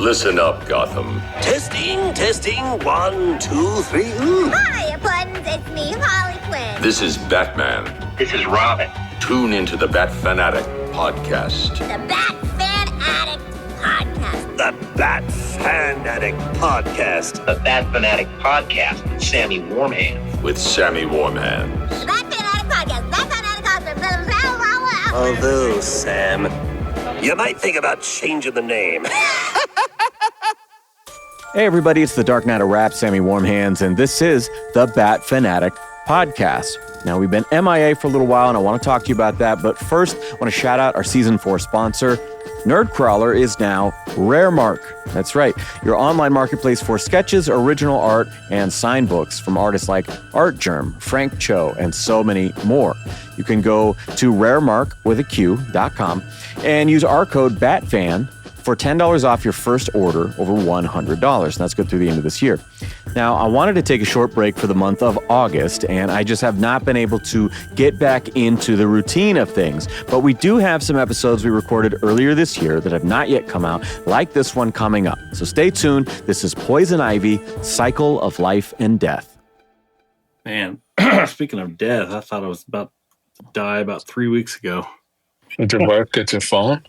Listen up, Gotham. Testing, 1, 2, 3. Hiya, Buttons. It's me, Harley Quinn. This is Batman. This is Robin. Tune into the Bat Fanatic podcast. The Bat Fan Addict Podcast. The Bat Fanatic Podcast. The Bat Fanatic Podcast with Sammy Warmhands. With Sammy Warmhands. The Bat Fan Addict Podcast. Bat Fan Addict Podcast. Although, Sam, you might think about changing the name. Hey everybody, it's the Dark Knight of Rap, Sammy Warmhands, and this is the Bat Fanatic Podcast. Now, we've been MIA for a little while, and I want to talk to you about that, but first, I want to shout out our Season 4 sponsor. Nerdcrawler is now Raremark. That's right, your online marketplace for sketches, original art, and signed books from artists like Art Germ, Frank Cho, and so many more. You can go to raremark.com and use our code BATFAN for $10 off your first order over $100. And that's good through the end of this year. Now, I wanted to take a short break for the month of August, and I just have not been able to get back into the routine of things. But we do have some episodes we recorded earlier this year that have not yet come out, like this one coming up. So stay tuned. This is Poison Ivy, Cycle of Life and Death. Man, speaking of death, I thought I was about to die about 3 weeks ago. Did your wife get your phone?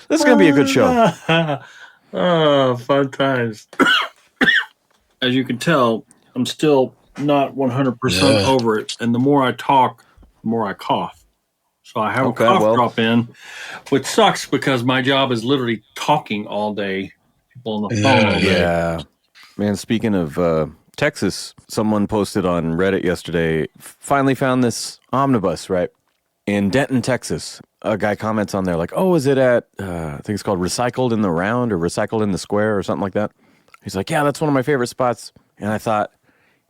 This is going to be a good show. Oh, fun times. As you can tell, I'm still not 100% over it. And the more I talk, the more I cough. So I have a cough drop in, which sucks because my job is literally talking all day. People on the phone all day. Yeah. Man, speaking of Texas, someone posted on Reddit yesterday, finally found this omnibus, right? In Denton, Texas. A guy comments on there like, oh, is it at, I think it's called Recycled in the Round or Recycled in the Square or something like that. He's like, yeah, that's one of my favorite spots. And I thought,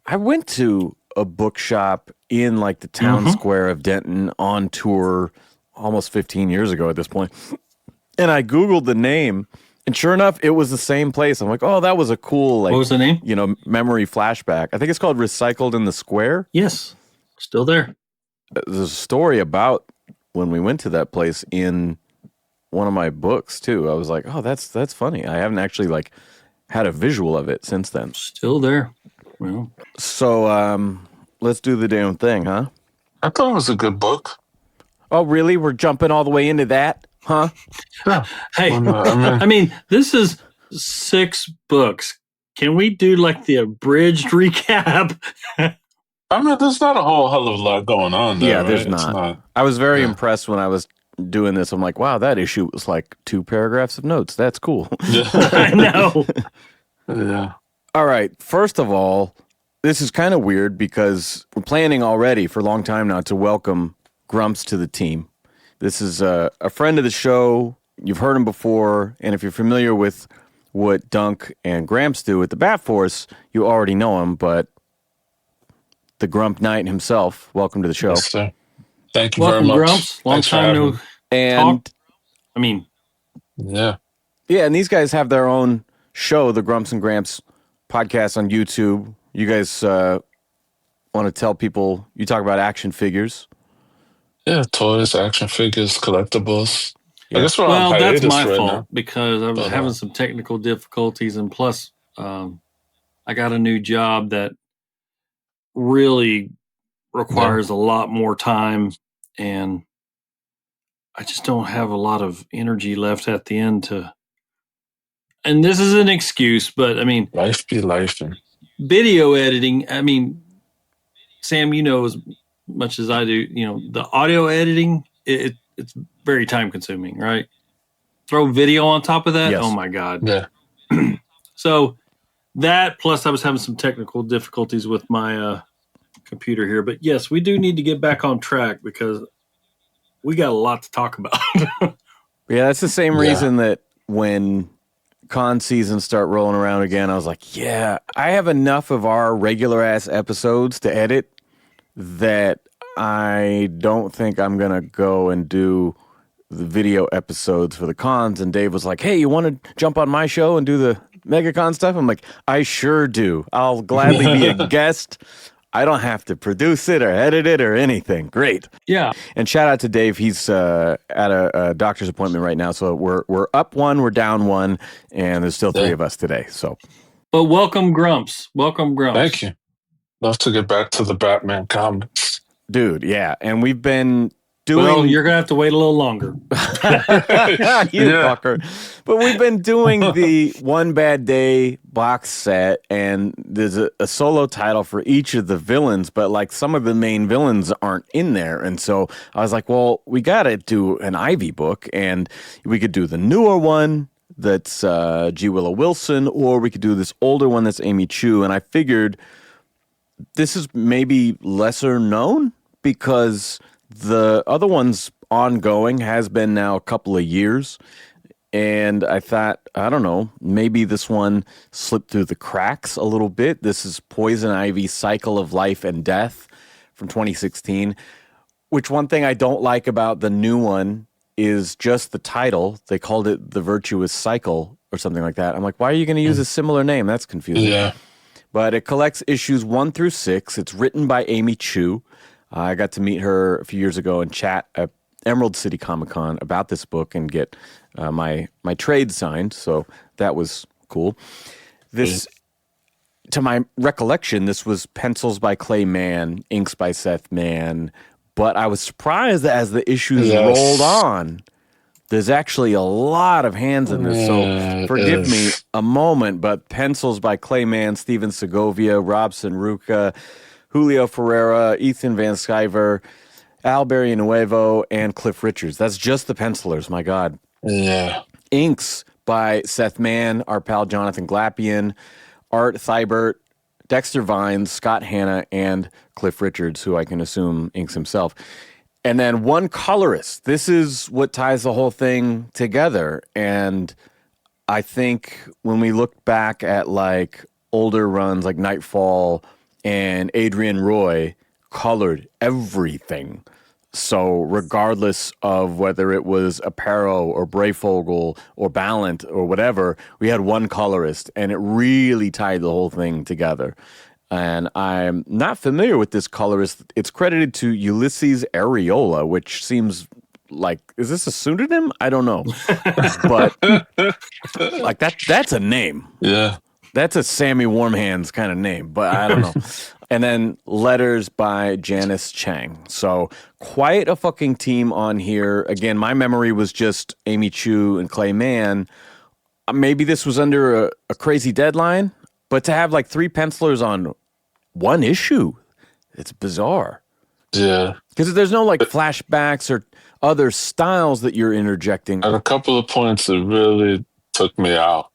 I went to a bookshop in like the town square of Denton on tour almost 15 years ago at this point. And I Googled the name. And sure enough, it was the same place. I'm like, oh, that was a cool, like, what was the name? You know, memory flashback. I think it's called Recycled in the Square. Yes, still there. There's a story about when we went to that place in one of my books too. I was like, oh, that's funny. I haven't actually like had a visual of it since then. Still there. Well, so let's do the damn thing, huh? I thought it was a good book. Oh, really? We're jumping all the way into that, huh? Yeah. Hey, I mean, this is 6 books. Can we do like the abridged recap? I mean, there's not a whole hell of a lot going on there. Yeah, there's right? not. I was very impressed when I was doing this. I'm like, wow, that issue was like 2 paragraphs of notes. That's cool. I know. Yeah. All right. First of all, this is kind of weird because we're planning already for a long time now to welcome Grumps to the team. This is a friend of the show. You've heard him before. And if you're familiar with what Dunk and Gramps do at the Bat Force, you already know him. But the Grump Knight himself, welcome to the show. Yes, sir. Thank you Welcome, very much. Grumps. Long Thanks time no And talk. I mean, Yeah. yeah, and these guys have their own show, the Grumps and Gramps podcast on YouTube. You guys want to tell people, you talk about action figures. Yeah, toys, action figures, collectibles. I guess we're well, on that's hiatus my right fault now. because I was having some technical difficulties, and plus, I got a new job that really requires a lot more time, and I just don't have a lot of energy left at the end to. And this is an excuse, but I mean, Life be life. And video editing. I mean, Sam, you know as much as I do. You know, the audio editing. It's very time consuming, right? Throw video on top of that. Yes. Oh my God. yeah. So that plus I was having some technical difficulties with my computer here, but yes, we do need to get back on track because we got a lot to talk about. Yeah, that's the same reason that when con seasons start rolling around again, I was like, yeah, I have enough of our regular ass episodes to edit that I don't think I'm going to go and do the video episodes for the cons. And Dave was like, hey, you want to jump on my show and do the MegaCon stuff? I'm like, I sure do. I'll gladly be a guest I don't have to produce it or edit it or anything. Great. Yeah. And shout out to Dave. He's at a doctor's appointment right now. So we're up one, we're down one, and there's still three of us today. So, but welcome, Grumps. Welcome, Grumps. Thank you. Love to get back to the Batman comics. Dude, yeah. And we've been doing... Well, you're going to have to wait a little longer. Fucker. But we've been doing the One Bad Day box set, and there's a solo title for each of the villains, but like some of the main villains aren't in there. And so I was like, well, we got to do an Ivy book, and we could do the newer one that's G. Willow Wilson, or we could do this older one that's Amy Chu. And I figured this is maybe lesser known because the other one's ongoing, has been now a couple of years. And I thought, I don't know, maybe this one slipped through the cracks a little bit. This is Poison Ivy, Cycle of Life and Death from 2016, which one thing I don't like about the new one is just the title. They called it The Virtuous Cycle or something like that. I'm like, why are you going to use a similar name? That's confusing. Yeah. But it collects issues 1 through 6. It's written by Amy Chu. I got to meet her a few years ago and chat at Emerald City Comic Con about this book and get my trade signed. So that was cool. This, to my recollection, this was pencils by Clay Mann, inks by Seth Mann. But I was surprised that as the issues rolled on, there's actually a lot of hands in this. So forgive me a moment, but pencils by Clay Mann, Steven Segovia, Robson Ruca, Julio Ferreira, Ethan Van Sciver, Al Barrionuevo, and Cliff Richards. That's just the pencilers, my God. Yeah. Inks by Seth Mann, our pal Jonathan Glapian, Art Thibert, Dexter Vines, Scott Hanna, and Cliff Richards, who I can assume inks himself. And then one colorist. This is what ties the whole thing together. And I think when we look back at like older runs like Nightfall and Adrian Roy colored everything. So regardless of whether it was Aparo or Brayfogle or Ballant or whatever, we had one colorist, and it really tied the whole thing together. And I'm not familiar with this colorist. It's credited to Ulysses Areola, which seems like, is this a pseudonym? I don't know. But like that's a name. Yeah. That's a Sammy Warmhands kind of name, but I don't know. And then letters by Janice Chang. So quite a fucking team on here. Again, my memory was just Amy Chu and Clay Mann. Maybe this was under a crazy deadline, but to have like 3 pencilers on one issue, it's bizarre. Yeah. Because there's no like flashbacks or other styles that you're interjecting. At a couple of points, it really took me out.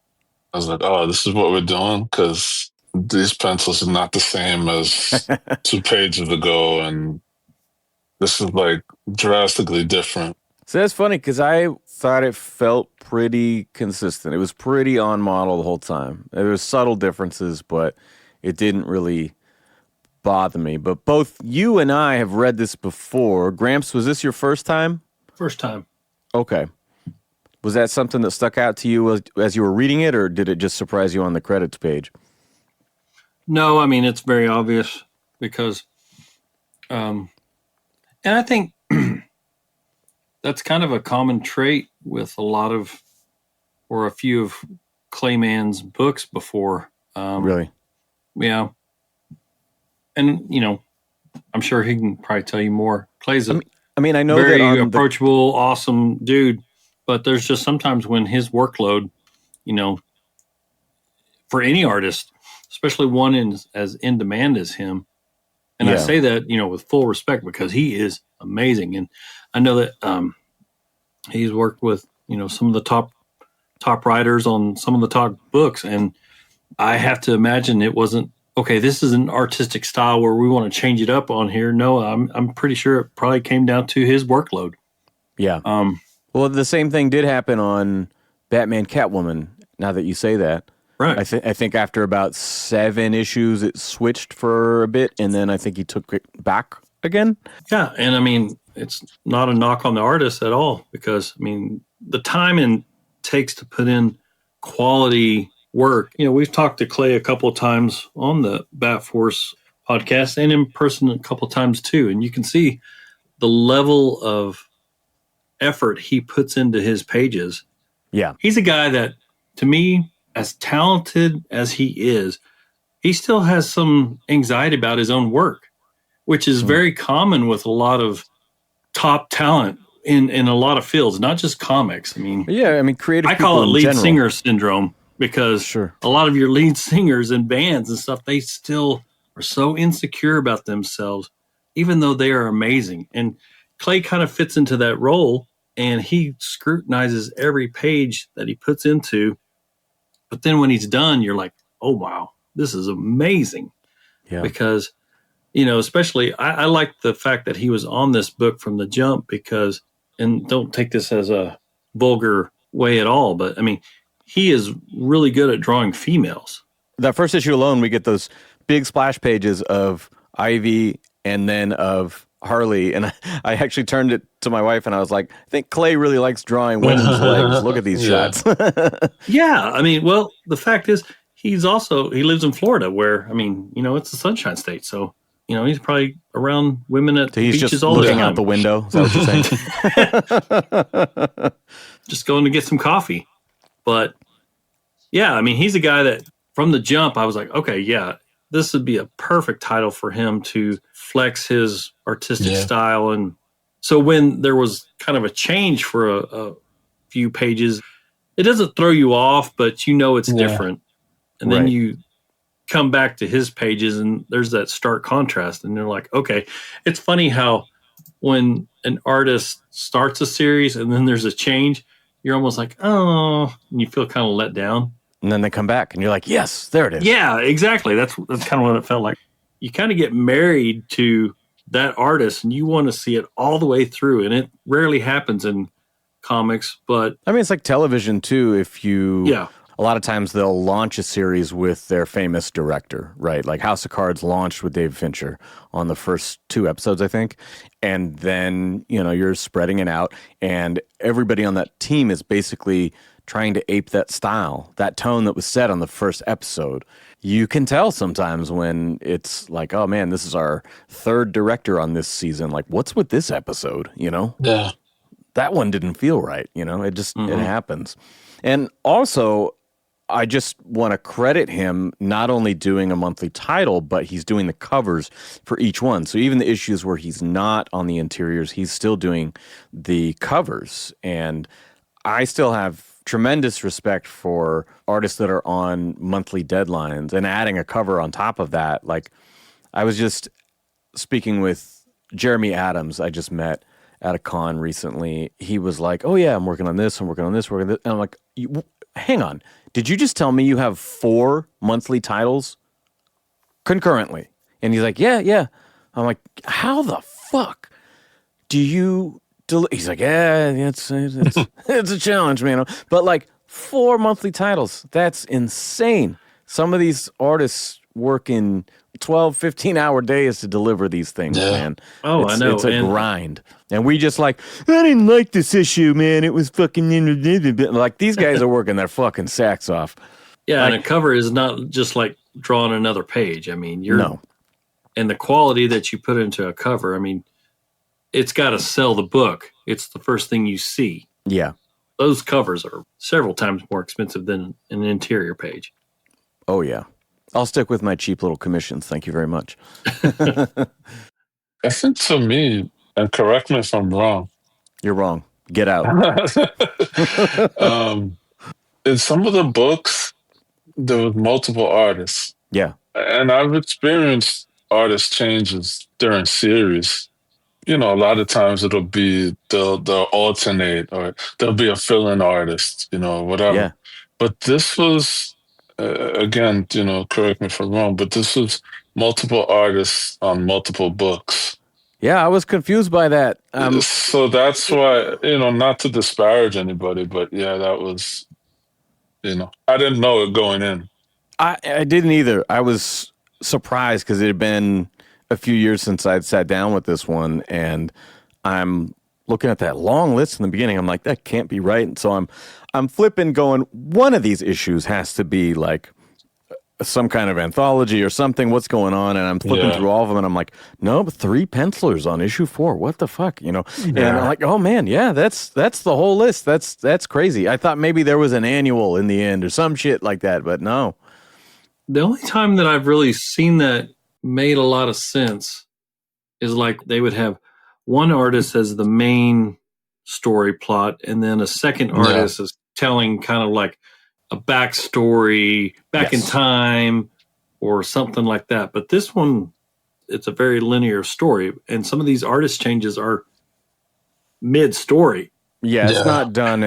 I was like, oh, this is what we're doing? Because these pencils are not the same as 2 pages ago, and this is like drastically different. So that's funny because I thought it felt pretty consistent. It was pretty on model the whole time. There was subtle differences, but it didn't really bother me. But both you and I have read this before. Gramps, was this your first time? First time. Okay. Was that something that stuck out to you as you were reading it, or did it just surprise you on the credits page? No, I mean, it's very obvious because, and I think that's kind of a common trait with a lot of, or a few of Clay Mann's books before. Really? Yeah. And, you know, I'm sure he can probably tell you more. Clay's a I mean, I know very that approachable, awesome dude, but there's just sometimes when his workload, you know, for any artist, especially one as in demand as him. And I say that, you know, with full respect because he is amazing. And I know that he's worked with, you know, some of the top writers on some of the top books. And I have to imagine it wasn't, okay, this is an artistic style where we want to change it up on here. No, I'm pretty sure it probably came down to his workload. Yeah. Well, the same thing did happen on Batman Catwoman, now that you say that. Right. I think after about 7 issues, it switched for a bit, and then I think he took it back again. Yeah, and I mean, it's not a knock on the artist at all because, I mean, the time it takes to put in quality work. You know, we've talked to Clay a couple of times on the Bat Force podcast and in person a couple times too. And you can see the level of effort he puts into his pages. Yeah. He's a guy that, to me, as talented as he is, he still has some anxiety about his own work, which is very common with a lot of top talent in a lot of fields, not just comics. I mean, creative. I call it people in lead general. singer syndrome because Sure. a lot of your lead singers in bands and stuff, they still are so insecure about themselves, even though they are amazing. And Clay kind of fits into that role, and he scrutinizes every page that he puts into. But then when he's done, you're like, oh, wow, this is amazing. Yeah. Because, you know, especially I like the fact that he was on this book from the jump because, and don't take this as a vulgar way at all, but I mean, he is really good at drawing females. That first issue alone, we get those big splash pages of Ivy and then of Harley. And I actually turned it to my wife and I was like, I think Clay really likes drawing women's legs. Look at these shots. Yeah. I mean, well, the fact is he lives in Florida where, I mean, you know, it's a sunshine state. So, you know, he's probably around women at He's beaches just all the looking time. out the window. Is that what you're saying? Just going to get some coffee. But yeah, I mean, he's a guy that from the jump, I was like, okay, yeah, this would be a perfect title for him to flex his artistic style. And so when there was kind of a change for a few pages, it doesn't throw you off, but you know it's different. And then you come back to his pages and there's that stark contrast. And they're like, okay, it's funny how when an artist starts a series and then there's a change, you're almost like, oh, and you feel kind of let down. And then they come back and you're like, yes, there it is. Yeah, exactly. That's kind of what it felt like. You kind of get married to that artist and you want to see it all the way through. And it rarely happens in comics, but I mean, it's like television too. A lot of times they'll launch a series with their famous director, right? Like House of Cards launched with David Fincher on the first 2 episodes, I think. And then, you know, you're spreading it out and everybody on that team is basically trying to ape that style, that tone that was set on the first episode. You can tell sometimes when it's like, oh man, this is our 3rd director on this season. Like, what's with this episode, you know? Yeah. That one didn't feel right, you know? It just, it happens. And also, I just want to credit him not only doing a monthly title, but he's doing the covers for each one. So even the issues where he's not on the interiors, he's still doing the covers. And I still have tremendous respect for artists that are on monthly deadlines and adding a cover on top of that. Like, I was just speaking with Jeremy Adams, I just met at a con recently. He was like, oh yeah, I'm working on this, I'm working on this, working on this. And I'm like, hang on. Did you just tell me you have 4 monthly titles concurrently? And he's like, yeah. I'm like, how the fuck do you... He's like, yeah, it's a challenge, man. But like 4 monthly titles, that's insane. Some of these artists work in 12, 15-hour days to deliver these things, man. Oh, I know. It's a grind. And we just like, I didn't like this issue, man. It was fucking... Like, these guys are working their fucking sacks off. Yeah, like, and a cover is not just like drawing another page. I mean, No. And the quality that you put into a cover, I mean, it's got to sell the book. It's the first thing you see. Yeah. Those covers are several times more expensive than an interior page. Oh, yeah. I'll stick with my cheap little commissions. Thank you very much. I think to me, and correct me if I'm wrong. You're wrong. Get out. In some of the books, there was multiple artists. Yeah. And I've experienced artist changes during series. You know, a lot of times it'll be they'll alternate or there'll be a fill-in artist, you know, whatever. Yeah. But this was, again, you know, correct me if I'm wrong, but this was multiple artists on multiple books. Yeah, I was confused by that. So that's why, you know, not to disparage anybody, but yeah, that was, you know, I didn't know it going in. I didn't either. I was surprised because it had been a few years since I'd sat down with this one, and I'm looking at that long list in the beginning. I'm like, that can't be right. And so I'm flipping, going, one of these issues has to be like some kind of anthology or something. What's going on? And I'm flipping through all of them, and I'm like, nope, 3 pencilers on issue 4. What the fuck, And I'm like, oh man, yeah, that's the whole list. That's crazy. I thought maybe there was an annual in the end or some shit like that, but no. The only time that I've really seen that made a lot of sense is like they would have one artist as the main story plot, and then a second artist is telling kind of like a backstory back in time or something like that. But this one, it's a very linear story, and some of these artist changes are mid-story. Yeah, it's not done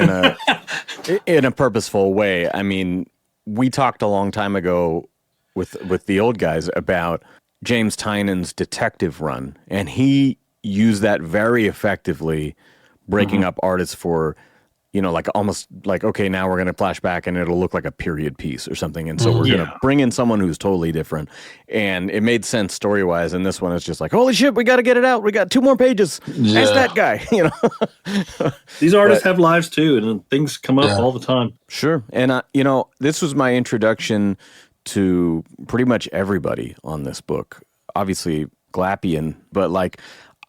in a purposeful way. I mean, we talked a long time ago with the old guys about James Tynan's detective run, and he used that very effectively, breaking up artists for, like almost like, okay, now we're going to flash back and it'll look like a period piece or something. And so we're going to bring in someone who's totally different. And it made sense story-wise. And this one is just like, holy shit, we got to get it out. We got 2 more pages. Ask that guy, These artists have lives too, and things come up all the time. Sure. And, this was my introduction to pretty much everybody on this book. Obviously, Glappian, but like,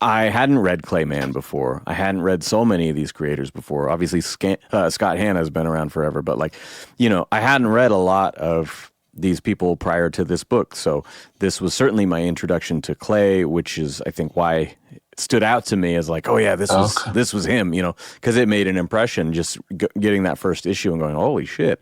I hadn't read Clayman before. I hadn't read so many of these creators before. Obviously, Scott Hanna has been around forever, but like, I hadn't read a lot of these people prior to this book. So this was certainly my introduction to Clay, which is, I think, why it stood out to me as like, oh yeah, this was him, because it made an impression just getting that first issue and going, holy shit.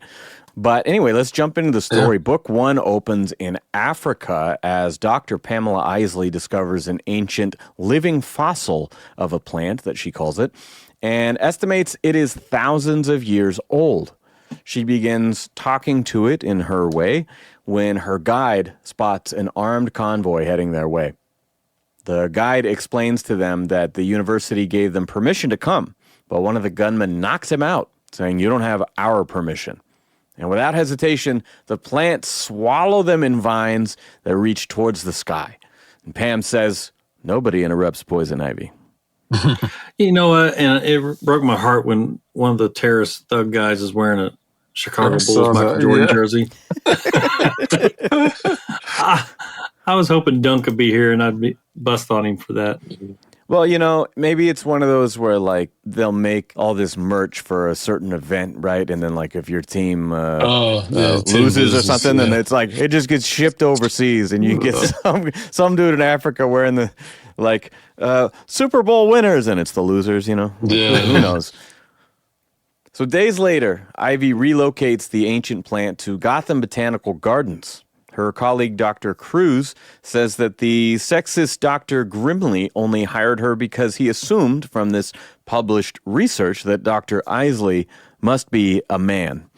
But anyway, let's jump into the story. Yeah. Book 1 opens in Africa as Dr. Pamela Isley discovers an ancient living fossil of a plant, that she calls it, and estimates it is thousands of years old. She begins talking to it in her way when her guide spots an armed convoy heading their way. The guide explains to them that the university gave them permission to come, but one of the gunmen knocks him out, saying, "You don't have our permission." And without hesitation, the plants swallow them in vines that reach towards the sky. And Pam says, nobody interrupts poison ivy. You know what? And it broke my heart when one of the terrorist thug guys is wearing a Chicago Bulls Michael Jordan jersey. I was hoping Dunk could be here and I'd be bust on him for that. Well, maybe it's one of those where, like, they'll make all this merch for a certain event, right? And then, like, if your team loses or something, then it's like, it just gets shipped overseas and you get some dude in Africa wearing the, like, Super Bowl winners, and it's the losers, Yeah. Who knows? So days later, Ivy relocates the ancient plant to Gotham Botanical Gardens. Her colleague, Dr. Cruz, says that the sexist Dr. Grimley only hired her because he assumed from this published research that Dr. Isley must be a man.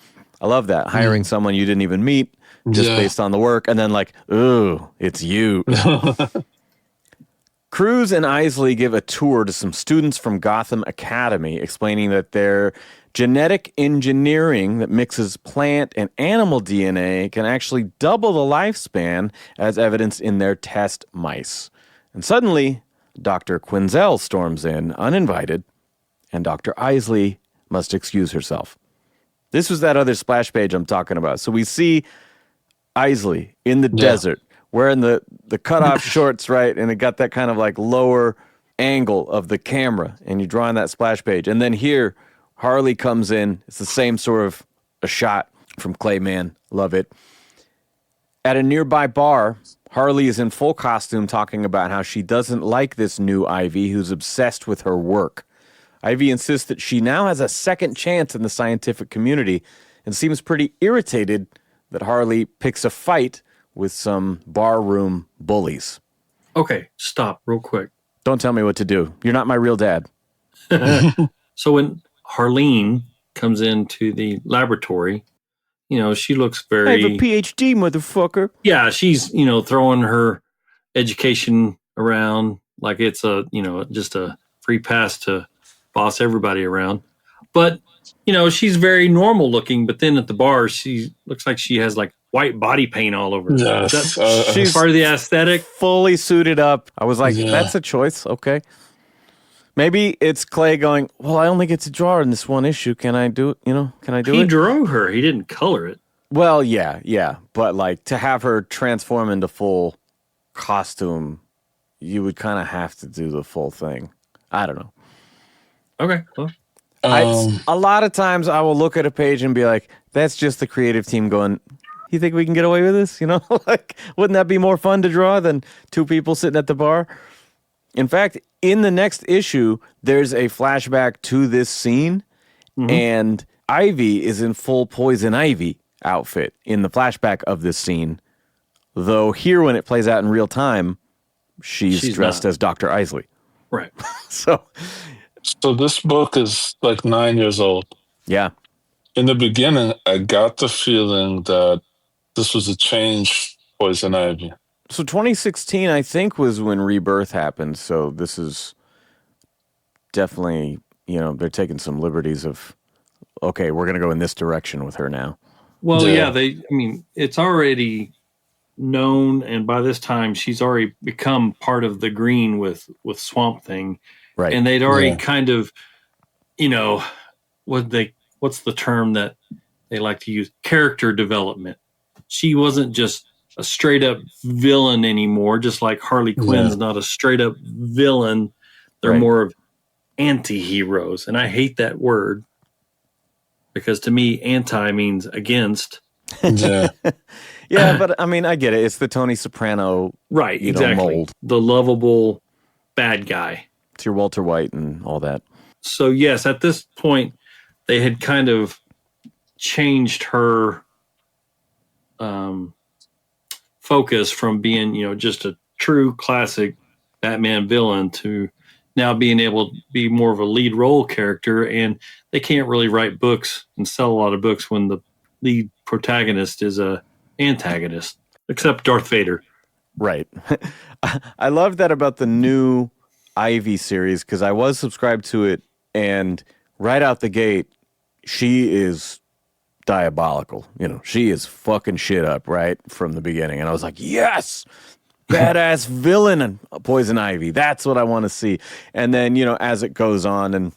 I love that. Hiring someone you didn't even meet just based on the work, and then like, ooh, it's you. Cruz and Isley give a tour to some students from Gotham Academy, explaining that their genetic engineering that mixes plant and animal DNA can actually double the lifespan, as evidenced in their test mice. And suddenly, Dr. Quinzel storms in, uninvited, and Dr. Isley must excuse herself. This was that other splash page I'm talking about. So we see Isley in the desert, wearing the cutoff shorts, right? And it got that kind of like lower angle of the camera, and you're drawing that splash page. And then here, Harley comes in. It's the same sort of a shot from Clayman. Love it. At a nearby bar, Harley is in full costume talking about how she doesn't like this new Ivy who's obsessed with her work. Ivy insists that she now has a second chance in the scientific community and seems pretty irritated that Harley picks a fight with some barroom bullies. Okay, stop real quick. Don't tell me what to do. You're not my real dad. So when Harleen comes into the laboratory, she looks very... I have a PhD, motherfucker. Yeah, she's, throwing her education around like it's just a free pass to boss everybody around. But, she's very normal looking, but then at the bar, she looks like she has like white body paint all over. Yes. She's part of the aesthetic. Fully suited up. I was like, that's a choice. Okay. Maybe it's Clay going, well, I only get to draw in this one issue. Can I do it? Can I do it? He drew her. He didn't color it. Well, yeah. But like to have her transform into full costume, you would kind of have to do the full thing. I don't know. Okay. Well, A lot of times I will look at a page and be like, that's just the creative team going, you think we can get away with this? You know, like, wouldn't that be more fun to draw than two people sitting at the bar? In fact, in the next issue, there's a flashback to this scene, and Ivy is in full Poison Ivy outfit in the flashback of this scene. Though here, when it plays out in real time, she's dressed as Dr. Isley. right. So, this book is like 9 years old. yeah. In the beginning, I got the feeling that this was a changed Poison Ivy. So 2016, I think, was when Rebirth happened. So this is definitely, they're taking some liberties of, okay, we're going to go in this direction with her now. Well, yeah, it's already known, and by this time she's already become part of the green with Swamp Thing. Right. And they'd already kind of, what's the term that they like to use? Character development. She wasn't just a straight up villain anymore, just like Harley Quinn's not a straight up villain. They're more of anti-heroes. And I hate that word because to me, anti means against. Yeah. Yeah, but I mean, I get it. It's the Tony Soprano exactly. mold. The lovable bad guy. It's your Walter White and all that. So yes, at this point, they had kind of changed her focus from being, just a true classic Batman villain to now being able to be more of a lead role character. And they can't really write books and sell a lot of books when the lead protagonist is a antagonist, except Darth Vader. Right. I love that about the new Ivy series because I was subscribed to it, and right out the gate, she is diabolical. She is fucking shit up right from the beginning. And I was like, yes, badass villain and Poison Ivy. That's what I want to see. And then, as it goes on and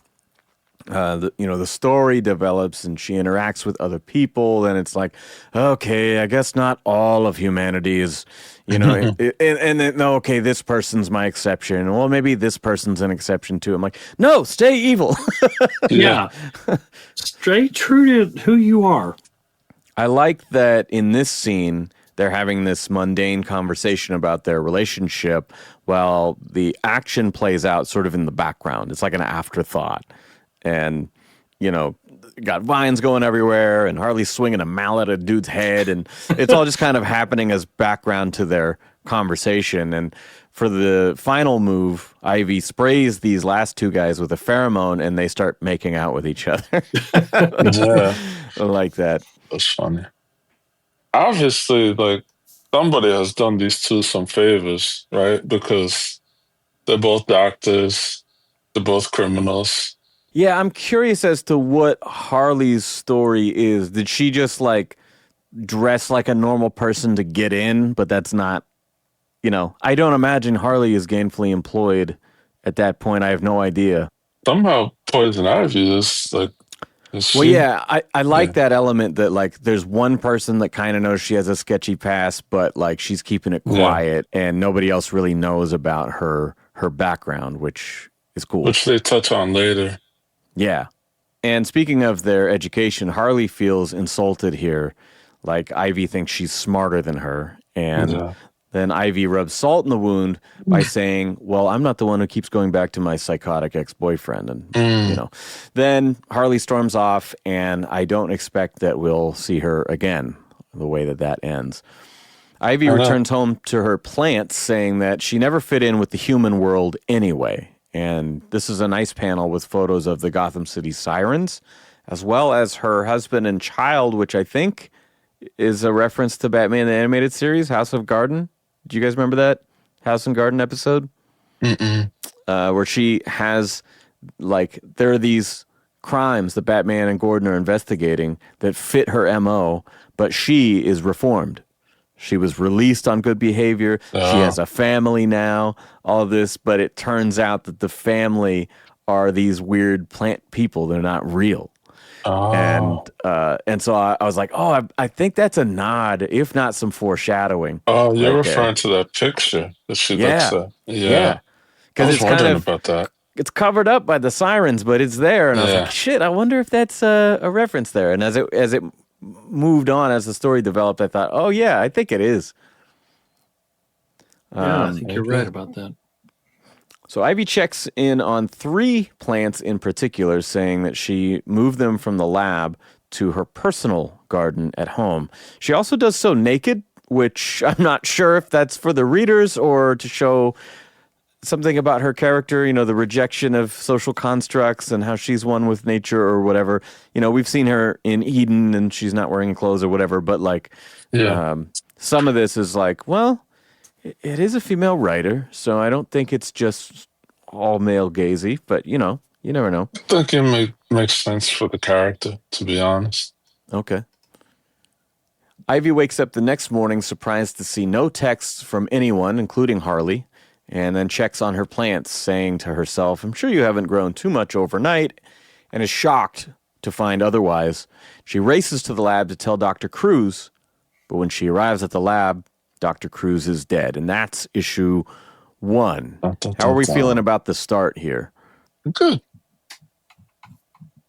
the story develops and she interacts with other people, and it's like, okay, I guess not all of humanity is, and then, okay, this person's my exception. Well, maybe this person's an exception too. I'm like, no, stay evil. Yeah. Stay true to who you are. I like that in this scene, they're having this mundane conversation about their relationship while the action plays out sort of in the background. It's like an afterthought. And, got vines going everywhere and Harley's swinging a mallet at a dude's head. And it's all just kind of happening as background to their conversation. And for the final move, Ivy sprays these last two guys with a pheromone and they start making out with each other. Yeah. I like that. That's funny. Obviously, somebody has done these two some favors, right? Because they're both doctors, they're both criminals. Yeah, I'm curious as to what Harley's story is. Did she just dress like a normal person to get in? But that's not, I don't imagine Harley is gainfully employed at that point. I have no idea. Somehow Poison Ivy is well, yeah, I like that element that there's one person that kind of knows she has a sketchy past, but she's keeping it quiet and nobody else really knows about her background, which is cool. Which they touch on later. Yeah. And speaking of their education, Harley feels insulted here. Ivy thinks she's smarter than her. And then Ivy rubs salt in the wound by saying, well, I'm not the one who keeps going back to my psychotic ex-boyfriend. And, then Harley storms off, and I don't expect that we'll see her again, the way that ends. Ivy returns home to her plants, saying that she never fit in with the human world anyway. And this is a nice panel with photos of the Gotham City Sirens, as well as her husband and child, which I think is a reference to Batman the Animated Series, House of Garden. Do you guys remember that House and Garden episode? Where she has, there are these crimes that Batman and Gordon are investigating that fit her MO, but she is reformed. She was released on good behavior. She has a family now, all this, but it turns out that the family are these weird plant people. They're not real. Oh. And so I was like, oh, I think that's a nod, if not some foreshadowing. Oh, you're right there. referring to that picture that she Yeah. looks at. Yeah. Yeah. I Because was it's kind wondering of about that. it's covered up by the sirens, but it's there, and I was Yeah. like, shit, I wonder if that's a reference there. And as it moved on, as the story developed, I thought, oh yeah, I think it is. Yeah, I think you're okay. right about that. So Ivy checks in on 3 plants in particular, saying that she moved them from the lab to her personal garden at home. She also does so naked, which I'm not sure if that's for the readers or to show something about her character, the rejection of social constructs and how she's one with nature or whatever. We've seen her in Eden and she's not wearing clothes or whatever, but some of this is like, well, it is a female writer, so I don't think it's just all male gazy, but you never know. I think it makes sense for the character, to be honest. Okay. Ivy wakes up the next morning surprised to see no texts from anyone, including Harley, and then checks on her plants, saying to herself, I'm sure you haven't grown too much overnight, and is shocked to find otherwise. She races to the lab to tell Dr. Cruz, but when she arrives at the lab, Dr. Cruz is dead, and that's issue 1. How are we feeling about the start here? Good.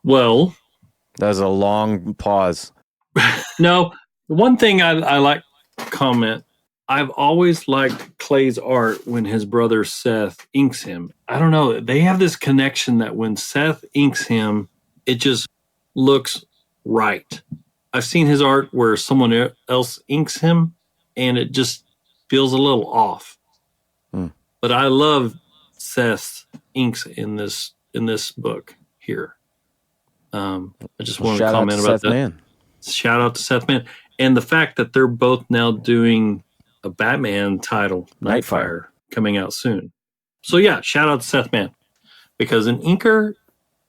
Well, That was a long pause. no, the one thing I like to comment, I've always liked Clay's art when his brother Seth inks him. I don't know. They have this connection that when Seth inks him, it just looks right. I've seen his art where someone else inks him, and it just feels a little off. But I love Seth's inks in this book here. I just wanted to comment about that. Man. Shout out to Seth Mann. And the fact that they're both now doing a Batman title, Nightfire, coming out soon. So yeah, shout out to Seth Mann. Because an inker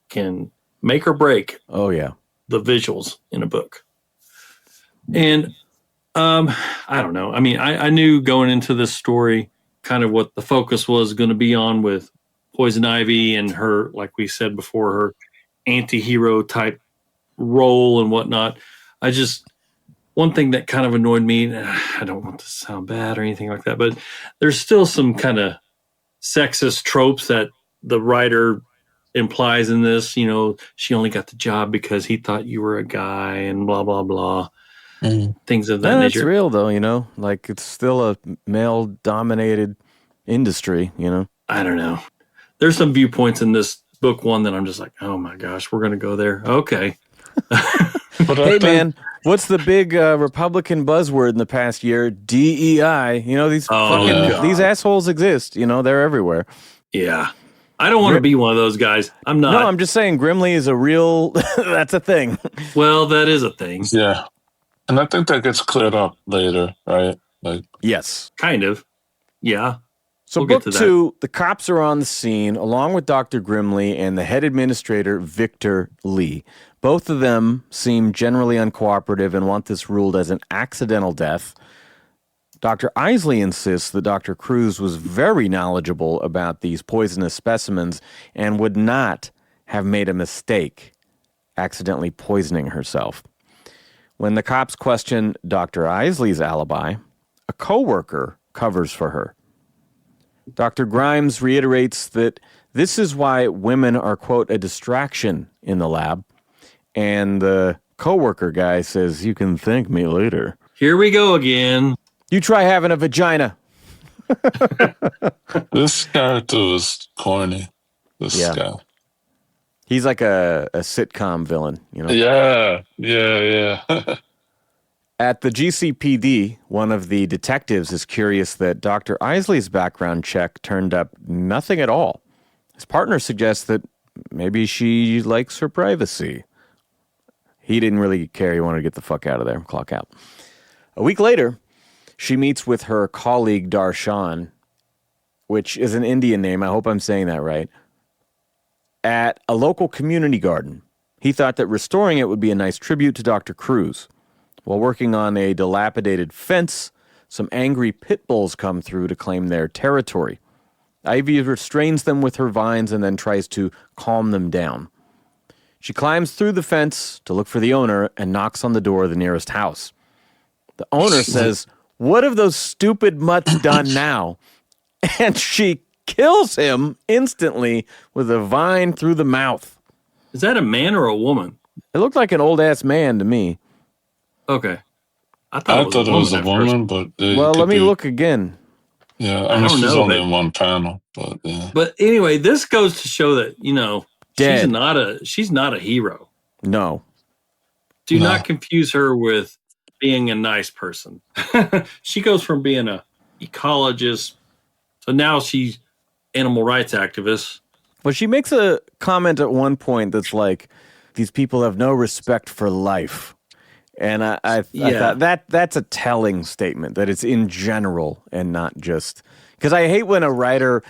can make or break the visuals in a book. And I don't know. I mean, I knew going into this story kind of what the focus was going to be on with Poison Ivy and her, like we said before, her anti-hero type role and whatnot. One thing that kind of annoyed me, I don't want to sound bad or anything like that, but there's still some kind of sexist tropes that the writer implies in this. She only got the job because he thought you were a guy and blah, blah, blah. Things of that nature. That's real, though, like it's still a male-dominated industry, I don't know. There's some viewpoints in this book 1 that I'm just like, oh my gosh, we're going to go there. Okay. But hey, man, what's the big Republican buzzword in the past year? DEI. These these assholes exist. They're everywhere. Yeah. I don't want to be one of those guys. I'm not. No, I'm just saying Grimley is a real, that's a thing. Well, that is a thing. Yeah. And I think that gets cleared up later, right? Yes. Kind of. Yeah. So book 2, the cops are on the scene along with Dr. Grimley and the head administrator, Victor Lee. Both of them seem generally uncooperative and want this ruled as an accidental death. Dr. Isley insists that Dr. Cruz was very knowledgeable about these poisonous specimens and would not have made a mistake accidentally poisoning herself. When the cops question Dr. Isley's alibi, a coworker covers for her. Dr. Grimes reiterates that this is why women are, quote, a distraction in the lab. And the coworker guy says, you can thank me later. Here we go again. You try having a vagina. This character was corny. This guy. He's like a sitcom villain, Yeah. At the GCPD, one of the detectives is curious that Dr. Isley's background check turned up nothing at all. His partner suggests that maybe she likes her privacy. He didn't really care. He wanted to get the fuck out of there, clock out. A week later, she meets with her colleague Darshan, which is an Indian name. I hope I'm saying that right. At a local community garden. He thought that restoring it would be a nice tribute to Dr. Cruz. While working on a dilapidated fence, some angry pit bulls come through to claim their territory. Ivy restrains them with her vines and then tries to calm them down. She climbs through the fence to look for the owner and knocks on the door of the nearest house. The owner says, "What have those stupid mutts done now?" And she kills him instantly with a vine through the mouth. Is that a man or a woman? It looked like an old-ass man to me. Okay. I I thought thought it was a at first. woman, but it Well, could let me be- look again. Yeah, I I mean, don't she's know, only but- in one panel, but yeah. But anyway, this goes to show that, Dead. she's not a hero. No. Do No. not confuse her with being a nice person. She goes from being a ecologist to now she's animal rights activist. Well, she makes a comment at one point that's like, these people have no respect for life. And I thought that's a telling statement, that it's in general and not just... Because I hate when a writer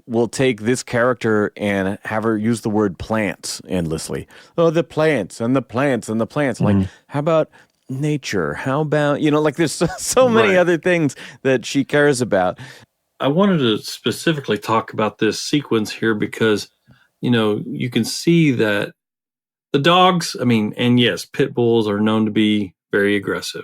will take this character and have her use the word plants endlessly. Oh, the plants and the plants and the plants. I'm like, how about nature? How about, like there's so many Right. other things that she cares about. I wanted to specifically talk about this sequence here because, you can see that the dogs, and yes, pit bulls are known to be very aggressive.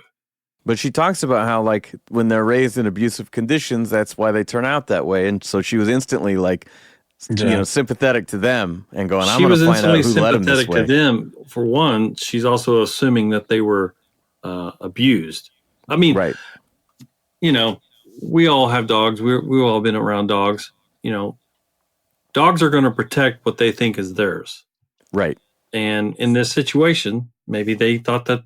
But she talks about how, like, when they're raised in abusive conditions, that's why they turn out that way. And so she was instantly, like, sympathetic to them and going, I'm She going was to find out instantly who led them this sympathetic way. to them. For one, she's also assuming that they were abused. Right. We all have dogs. We've all been around dogs. Dogs are going to protect what they think is theirs. Right. And in this situation, maybe they thought that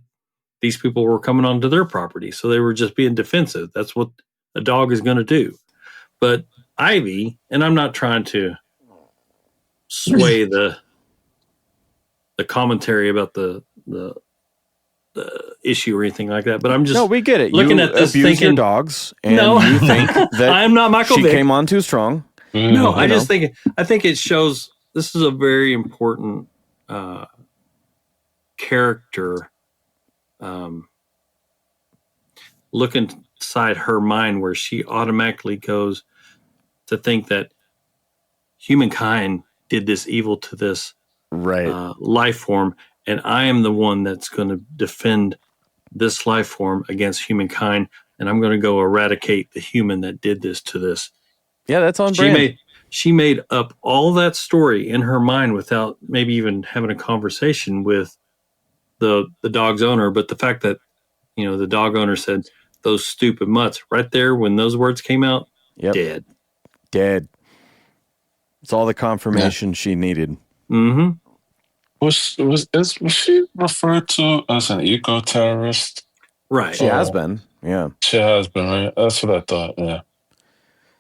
these people were coming onto their property, so they were just being defensive. That's what a dog is going to do. But Ivy, and I'm not trying to sway the commentary about the issue or anything like that, but I'm just No, we get it. looking You at this abuse your thinking, dogs, and No. you think that I'm not Michael she Vick. came on too strong. No, I You just think it shows this is a very important character. Look inside her mind where she automatically goes to think that humankind did this evil to this Right. life form, and I am the one that's going to defend this life form against humankind, and I'm going to go eradicate the human that did this to this. Yeah, that's on brand. She made up all that story in her mind without maybe even having a conversation with the dog's owner. But the fact that, the dog owner said, those stupid mutts right there when those words came out, Yep. Dead. It's all the confirmation she needed. Mm-hmm. Was she referred to as an eco-terrorist? Right. She has been. Yeah. She has been, right? That's what I thought, yeah.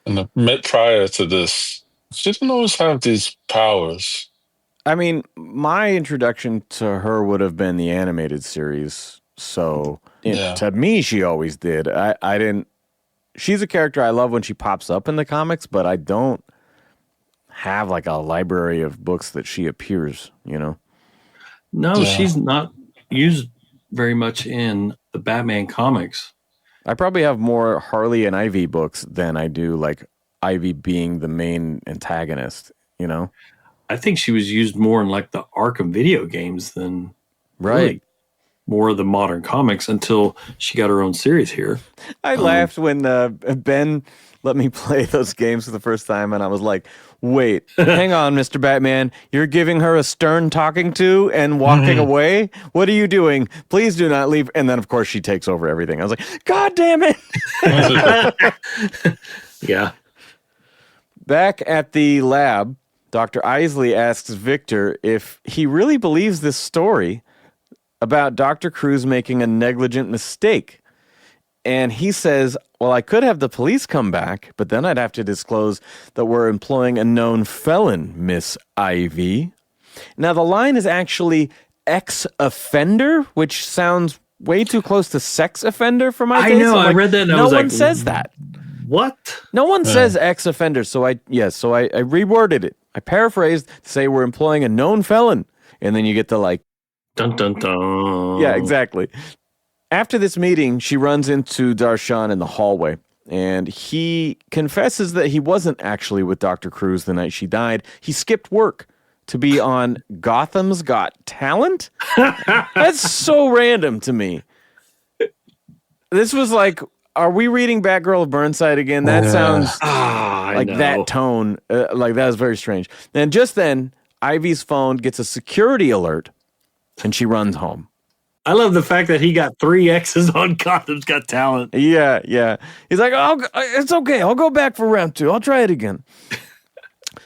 And prior to this, she didn't always have these powers. I mean, my introduction to her would have been the animated series. So to me, she always did. I didn't. She's a character I love when she pops up in the comics, but I don't have like a library of books that she appears, No, Yeah. she's not used very much in the Batman comics. I probably have more Harley and Ivy books than I do like Ivy being the main antagonist, I think she was used more in like the Arkham video games than Right. really more of the modern comics until she got her own series here. I laughed when Ben let me play those games for the first time, and I was like, wait, hang on, Mr. Batman. You're giving her a stern talking to and walking away? What are you doing? Please do not leave. And then, of course, she takes over everything. I was like, God damn it. Yeah. Back at the lab, Dr. Isley asks Victor if he really believes this story about Dr. Cruz making a negligent mistake. And he says, well, I could have the police come back, but then I'd have to disclose that we're employing a known felon, Miss Ivy. Now, the line is actually ex-offender, which sounds way too close to sex offender for my I taste. know, I'm I read that and I no was one like, says that. What? No one says ex-offender, so I reworded it. I paraphrased to say we're employing a known felon, and then you get the like, Dun, dun, dun. yeah, exactly. After this meeting, she runs into Darshan in the hallway, and he confesses that he wasn't actually with Dr. Cruz the night she died. He skipped work to be on Gotham's Got Talent? That's so random to me. This was like, are we reading Batgirl of Burnside again? That sounds like that tone. Like that was very strange. And just then, Ivy's phone gets a security alert and she runs home. I love the fact that he got 3 X's on Gotham's Got Talent. Yeah. He's like, oh, it's okay. I'll go back for round 2. I'll try it again.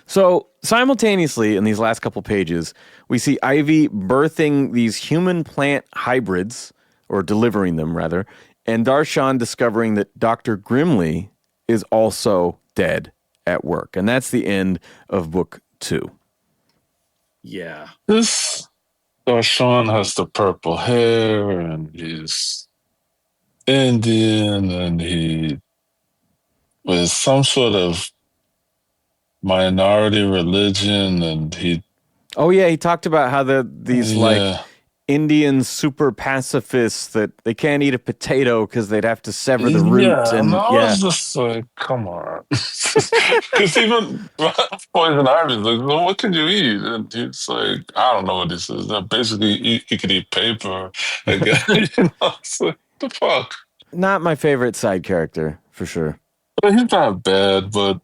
So simultaneously, in these last couple pages, we see Ivy birthing these human-plant hybrids, or delivering them, rather, and Darshan discovering that Dr. Grimley is also dead at work. And that's the end of book 2. Yeah. This Darshan has the purple hair, and he's Indian, and he was some sort of minority religion, and he... Oh, yeah, he talked about how these like Indian super pacifists that they can't eat a potato because they'd have to sever the root. And I was just like, come on. Because even Poison Ivy's like, well, what can you eat? And he's like, I don't know what this is. Basically, you could eat paper. Like, it's like, the fuck? Not my favorite side character, for sure. But he's not bad, but...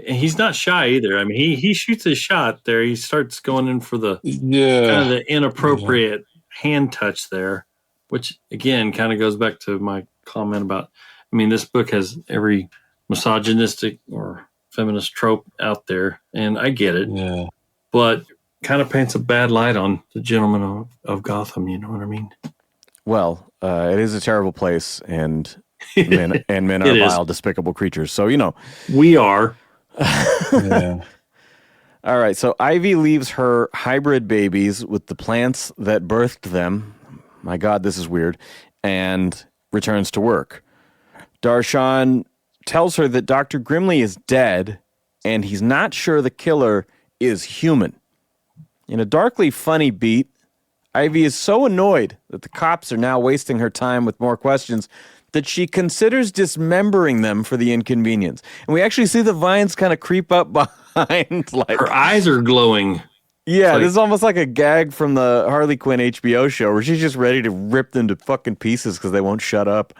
He's not shy either. I mean, he shoots his shot there. He starts going in for the kind of the inappropriate hand touch there, which again kind of goes back to my comment about, I mean, this book has every misogynistic or feminist trope out there, and I get it, but kind of paints a bad light on the gentlemen of Gotham. You know what I mean? Well, it is a terrible place, and men are vile, despicable creatures. So, you know, we are. All right, so Ivy leaves her hybrid babies with the plants that birthed them. My God, this is weird. And returns to work. Darshan tells her that Dr. Grimley is dead, and he's not sure the killer is human. In a darkly funny beat, Ivy is so annoyed that the cops are now wasting her time with more questions that she considers dismembering them for the inconvenience. And we actually see the vines kind of creep up behind. Like her eyes are glowing. Yeah, like, this is almost like a gag from the Harley Quinn HBO show where she's just ready to rip them to fucking pieces because they won't shut up.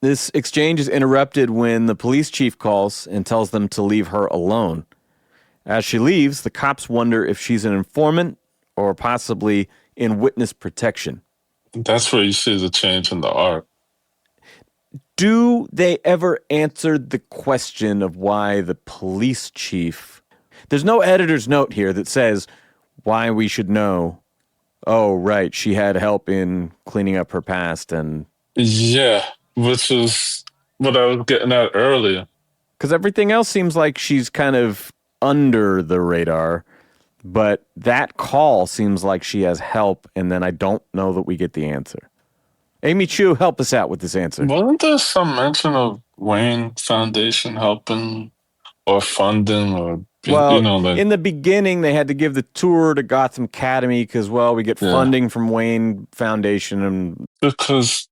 This exchange is interrupted when the police chief calls and tells them to leave her alone. As she leaves, the cops wonder if she's an informant or possibly in witness protection. That's where you see the change in the art. Do they ever answer the question of why the police chief... There's no editor's note here that says why we should know, oh, right, she had help in cleaning up her past and... Yeah, which is what I was getting at earlier. Because everything else seems like she's kind of under the radar, but that call seems like she has help, and then I don't know that we get the answer. Amy Chu, help us out with this answer. Wasn't there some mention of Wayne Foundation helping or funding or, well, you know, like... in the beginning, they had to give the tour to Gotham Academy because, well, we get funding from Wayne Foundation. And because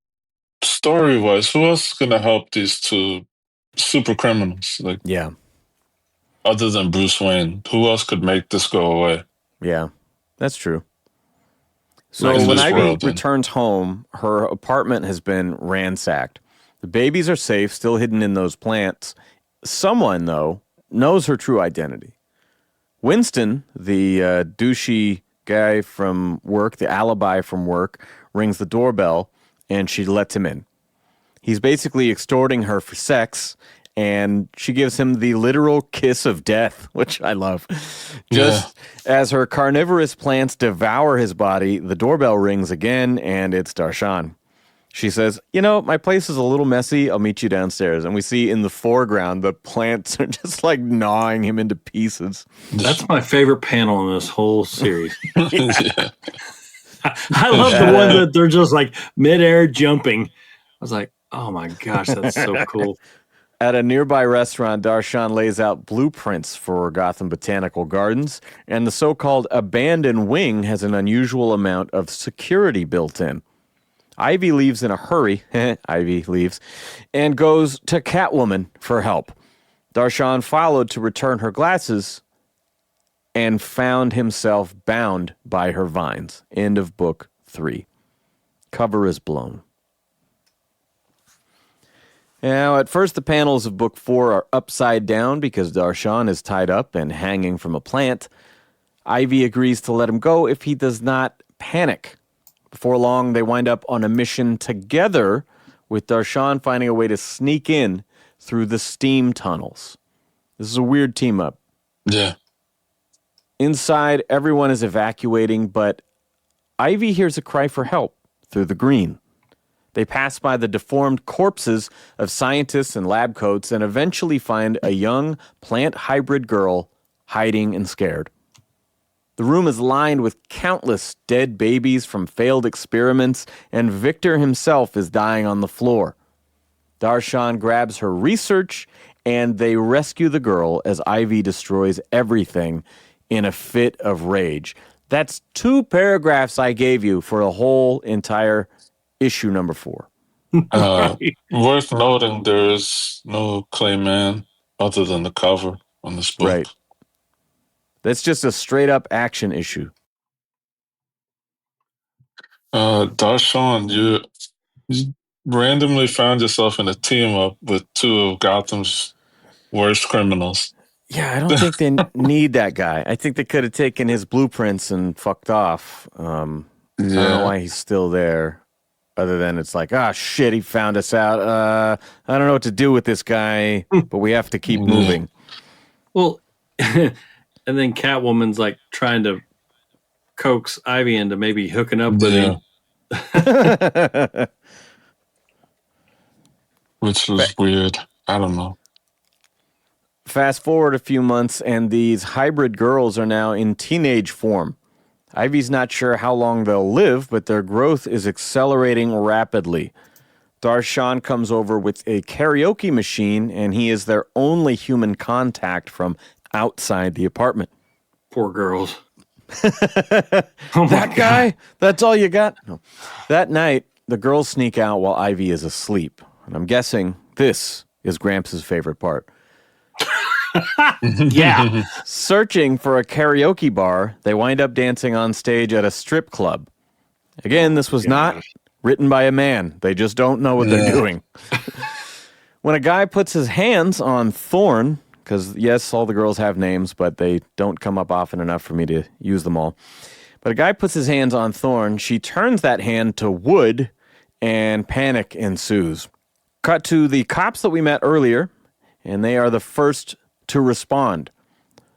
story-wise, who else is going to help these two super criminals? Like, yeah. Other than Bruce Wayne, who else could make this go away? Yeah, that's true. So when Ivy returns home, her apartment has been ransacked. The babies are safe, still hidden in those plants. Someone, though, knows her true identity. Winston, the douchey guy from work, the alibi from work, rings the doorbell, and she lets him in. He's basically extorting her for sex, and she gives him the literal kiss of death, which I love. Just as her carnivorous plants devour his body, the doorbell rings again, and it's Darshan. She says, you know, my place is a little messy. I'll meet you downstairs. And we see in the foreground, the plants are just like gnawing him into pieces. That's my favorite panel in this whole series. I love the one that they're just like midair jumping. I was like, oh my gosh, that's so cool. At a nearby restaurant, Darshan lays out blueprints for Gotham Botanical Gardens, and the so-called abandoned wing has an unusual amount of security built in. Ivy leaves in a hurry, Ivy leaves, and goes to Catwoman for help. Darshan followed to return her glasses, and found himself bound by her vines. End of book 3. Cover is blown. Now, at first, the panels of book 4 are upside down because Darshan is tied up and hanging from a plant. Ivy agrees to let him go if he does not panic. Before long, they wind up on a mission together, with Darshan finding a way to sneak in through the steam tunnels. This is a weird team up. Yeah. Inside, everyone is evacuating, but Ivy hears a cry for help through the green. They pass by the deformed corpses of scientists in lab coats and eventually find a young plant hybrid girl hiding and scared. The room is lined with countless dead babies from failed experiments, and Victor himself is dying on the floor. Darshan grabs her research, and they rescue the girl as Ivy destroys everything in a fit of rage. That's 2 paragraphs I gave you for a whole entire issue number 4. Worth noting, there is no Clayman other than the cover on this book. Right. That's just a straight-up action issue. Darshan, you randomly found yourself in a team-up with 2 of Gotham's worst criminals. Yeah, I don't think they need that guy. I think they could have taken his blueprints and fucked off. I don't know why he's still there, other than it's like, shit, he found us out. I don't know what to do with this guy, but we have to keep moving. Well, and then Catwoman's like trying to coax Ivy into maybe hooking up with him. Which was weird. I don't know. Fast forward a few months, and these hybrid girls are now in teenage form. Ivy's not sure how long they'll live, but their growth is accelerating rapidly. Darshan comes over with a karaoke machine, and he is their only human contact from outside the apartment. Poor girls. That guy? That's all you got? No. That night, the girls sneak out while Ivy is asleep. And I'm guessing this is Gramps' favorite part. Yeah. Searching for a karaoke bar, they wind up dancing on stage at a strip club. Again, this was not written by a man. They just don't know what they're doing. When a guy puts his hands on Thorn, because yes, all the girls have names, but they don't come up often enough for me to use them all. But a guy puts his hands on Thorn, she turns that hand to wood, and panic ensues. Cut to the cops that we met earlier, and they are the first to respond.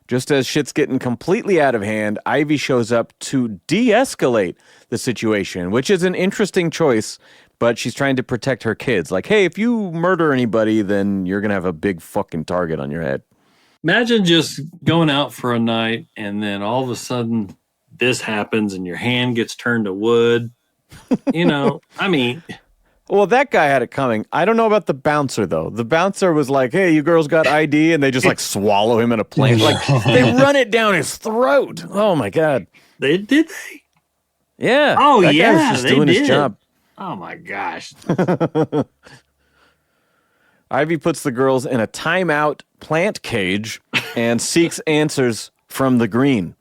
Just as shit's getting completely out of hand, Ivy shows up to de-escalate the situation, which is an interesting choice, but she's trying to protect her kids. Like, hey, if you murder anybody, then you're going to have a big fucking target on your head. Imagine just going out for a night, and then all of a sudden this happens, and your hand gets turned to wood. I mean... Well, that guy had it coming. I don't know about the bouncer, though. The bouncer was like, hey, you girls got ID? And they just, swallow him in a plane. They run it down his throat. Oh, my God. Did they? Yeah. Oh, that yeah, guy was just they doing did. his job. Oh, my gosh. Ivy puts the girls in a timeout plant cage and seeks answers from the green.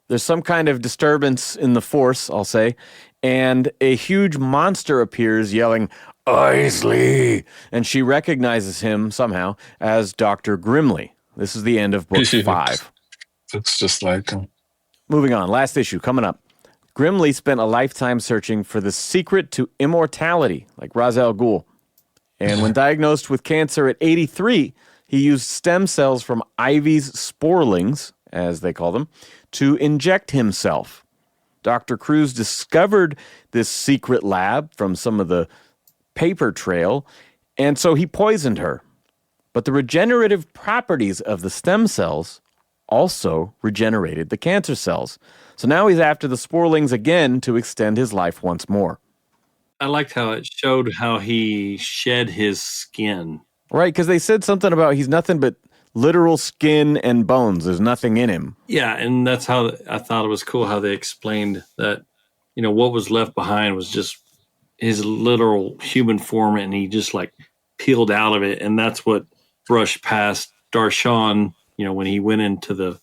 There's some kind of disturbance in the force, I'll say, and a huge monster appears yelling, Isley! And she recognizes him somehow as Dr. Grimley. This is the end of book 5. Looks just like him. Moving on, last issue coming up. Grimley spent a lifetime searching for the secret to immortality, like Ra's al Ghul. And when diagnosed with cancer at 83, he used stem cells from Ivy's sporelings, as they call them, to inject himself. Dr. Cruz discovered this secret lab from some of the paper trail, and so he poisoned her. But the regenerative properties of the stem cells also regenerated the cancer cells. So now he's after the sporelings again to extend his life once more. I liked how it showed how he shed his skin. Right, because they said something about he's nothing but literal skin and bones. There's nothing in him. Yeah, and that's how I thought it was cool how they explained that, what was left behind was just his literal human form, and he just peeled out of it. And that's what brushed past Darshan, when he went into the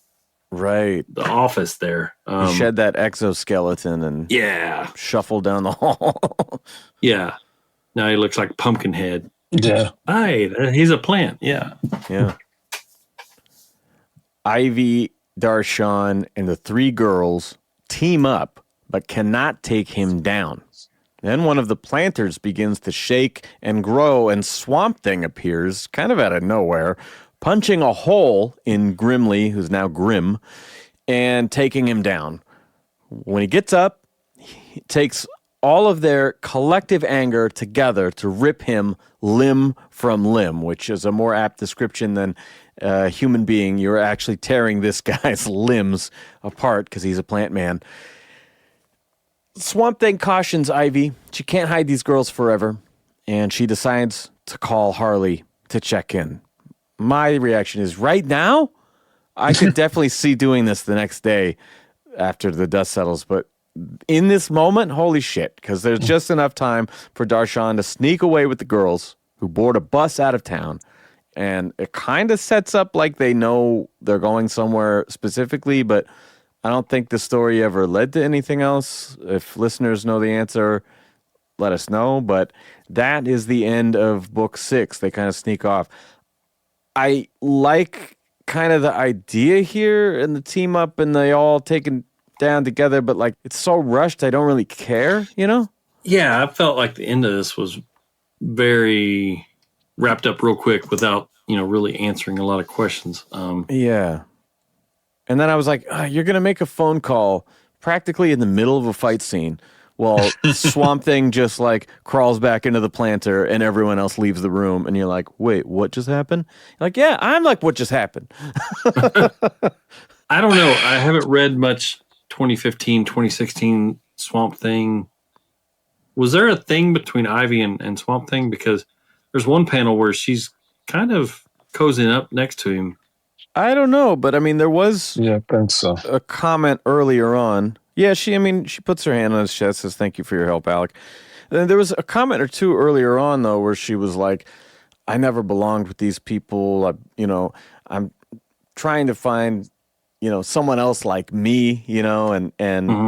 Right. the office there. He shed that exoskeleton and Yeah. shuffled down the hall. Yeah. Now he looks like Pumpkinhead. Yeah. Hey, he's a plant. Yeah. Yeah. Ivy, Darshan, and the three girls team up, but cannot take him down. Then one of the planters begins to shake and grow, and Swamp Thing appears, kind of out of nowhere, punching a hole in Grimly, who's now Grim, and taking him down. When he gets up, he takes all of their collective anger together to rip him limb from limb, which is a more apt description than a human being. You're actually tearing this guy's limbs apart because he's a plant man. Swamp Thing cautions Ivy she can't hide these girls forever, and she decides to call Harley to check in. My reaction is, right now, I could definitely see doing this the next day after the dust settles, but in this moment, holy shit, because there's just enough time for Darshan to sneak away with the girls who board a bus out of town, and it kind of sets up like they know they're going somewhere specifically, but I don't think the story ever led to anything else. If listeners know the answer, let us know, but that is the end of book 6. They kind of sneak off. I like kind of the idea here and the team up and they all taken down together, but like it's so rushed, I don't really care, you know? Yeah, I felt like the end of this was very wrapped up real quick without, really answering a lot of questions. Yeah. And then I was like, you're going to make a phone call practically in the middle of a fight scene while Swamp Thing just like crawls back into the planter and everyone else leaves the room. And you're like, wait, what just happened? You're like, yeah, I'm like, what just happened? I don't know. I haven't read much 2015, 2016 Swamp Thing. Was there a thing between Ivy and Swamp Thing? Because there's one panel where she's kind of cozying up next to him. I don't know, but I mean, there was I think so. a comment earlier on. Yeah, she puts her hand on his chest, says, thank you for your help, Alec. And there was a comment or two earlier on, though, where she was like, I never belonged with these people. I'm trying to find, someone else like me, and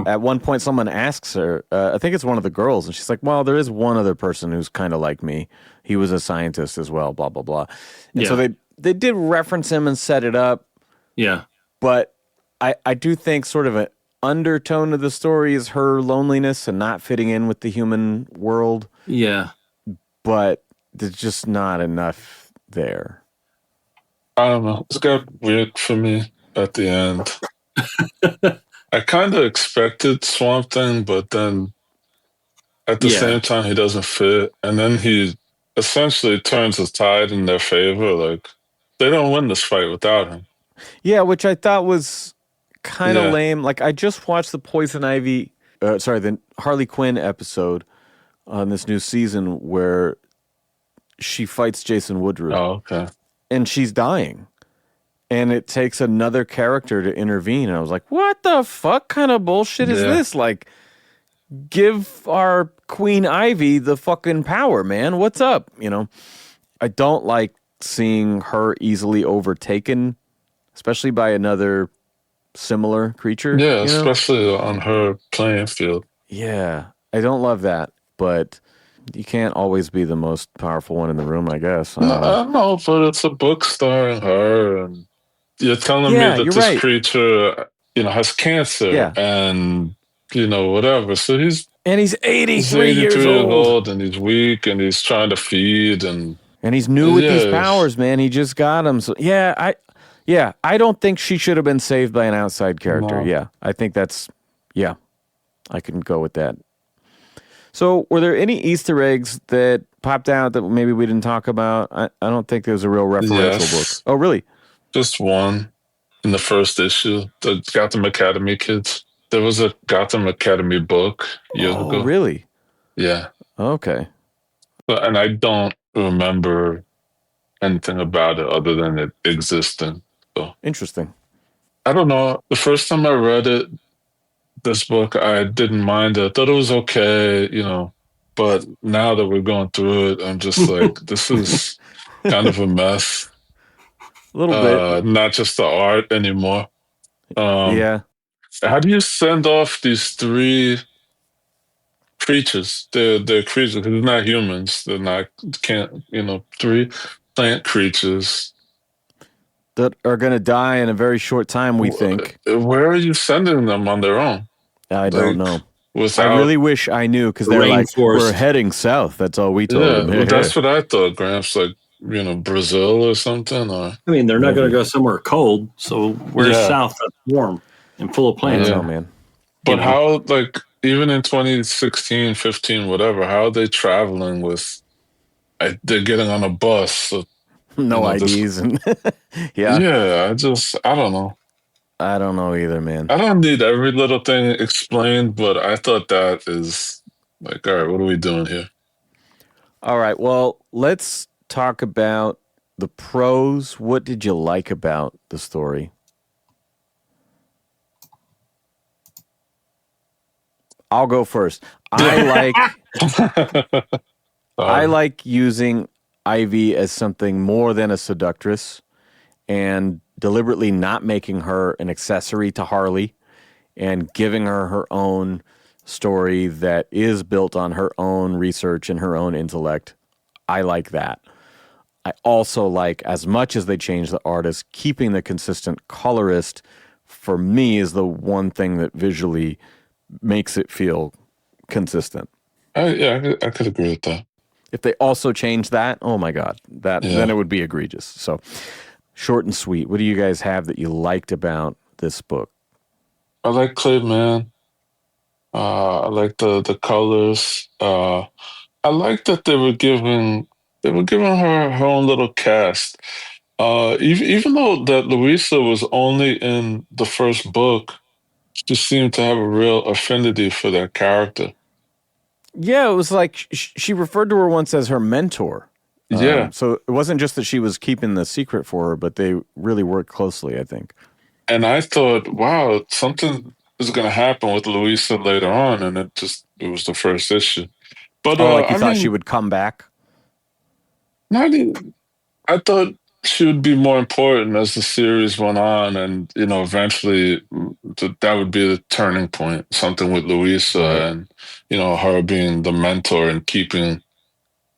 at one point someone asks her, I think it's one of the girls, and she's like, well, there is one other person who's kind of like me. He was a scientist as well, blah, blah, blah. And so they did reference him and set it up. Yeah. But I do think sort of an undertone of the story is her loneliness and not fitting in with the human world. Yeah. But there's just not enough there. I don't know. It's got weird for me at the end. I kind of expected Swamp Thing, but then at the same time, he doesn't fit. And then he essentially turns the tide in their favor. Like, they don't win this fight without him. Yeah, which I thought was kind of lame. Like, I just watched the the Harley Quinn episode on this new season where she fights Jason Woodruff. Oh, okay. And she's dying. And it takes another character to intervene. And I was like, what the fuck kind of bullshit is this? Like, give our Queen Ivy the fucking power, man. What's up? I don't like seeing her easily overtaken, especially by another similar creature. Yeah, especially on her playing field. Yeah, I don't love that, but you can't always be the most powerful one in the room, I guess. I know, but it's a book starring her, and you're telling me that this creature, has cancer and, whatever. So he's 83 years old, and he's weak, and he's trying to feed, and he's new with these powers, man. He just got them. So I don't think she should have been saved by an outside character. No. Yeah, I think I can go with that. So, were there any Easter eggs that popped out that maybe we didn't talk about? I don't think there's a real referential book. Oh, really? Just one in the first issue, the Gotham Academy kids. There was a Gotham Academy book years ago. Oh, really? Yeah. Okay. And I don't remember anything about it other than it existing. So interesting. I don't know. The first time I read this book, I didn't mind it. I thought it was okay, But now that we're going through it, I'm just like, this is kind of a mess. A little bit. Not just the art anymore. Yeah. How do you send off these three creatures? They're creatures. 'Cause they're not humans. They're not. Can't three plant creatures. That are going to die in a very short time, we think. Where are you sending them on their own? I don't know. I Without, really wish I knew because they're like, we're heading south. That's all we told them. well, that's what I thought, Gramps. Like, Brazil or something? Or I mean, they're not going to go somewhere cold, so where's south that's warm and full of plants? I don't know, man. But how, like, even in 2016, 15, whatever, how are they traveling with, they're getting on a bus? So, no IDs. And Yeah, I don't know. I don't know either, man. I don't need every little thing explained, but I thought that is like, all right, what are we doing here? All right, well, let's talk about the pros. What did you like about the story? I'll go first. I like using Ivy as something more than a seductress and deliberately not making her an accessory to Harley and giving her her own story that is built on her own research and her own intellect. I like that. I also like, as much as they change the artist, keeping the consistent colorist for me is the one thing that visually makes it feel consistent. I could agree with that. If they also change that, oh my God, then it would be egregious. So short and sweet. What do you guys have that you liked about this book? I like Clay Mann. I like the colors. I like that they were giving her own little cast. Even though that Louisa was only in the first book, she seemed to have a real affinity for that character. Yeah, it was like she referred to her once as her mentor. Yeah. So it wasn't just that she was keeping the secret for her, but they really worked closely, I think. And I thought, wow, something is going to happen with Louisa later on, and it was the first issue. But you thought she would come back? I thought she would be more important as the series went on, and eventually that would be the turning point. Something with Louisa, and her being the mentor and keeping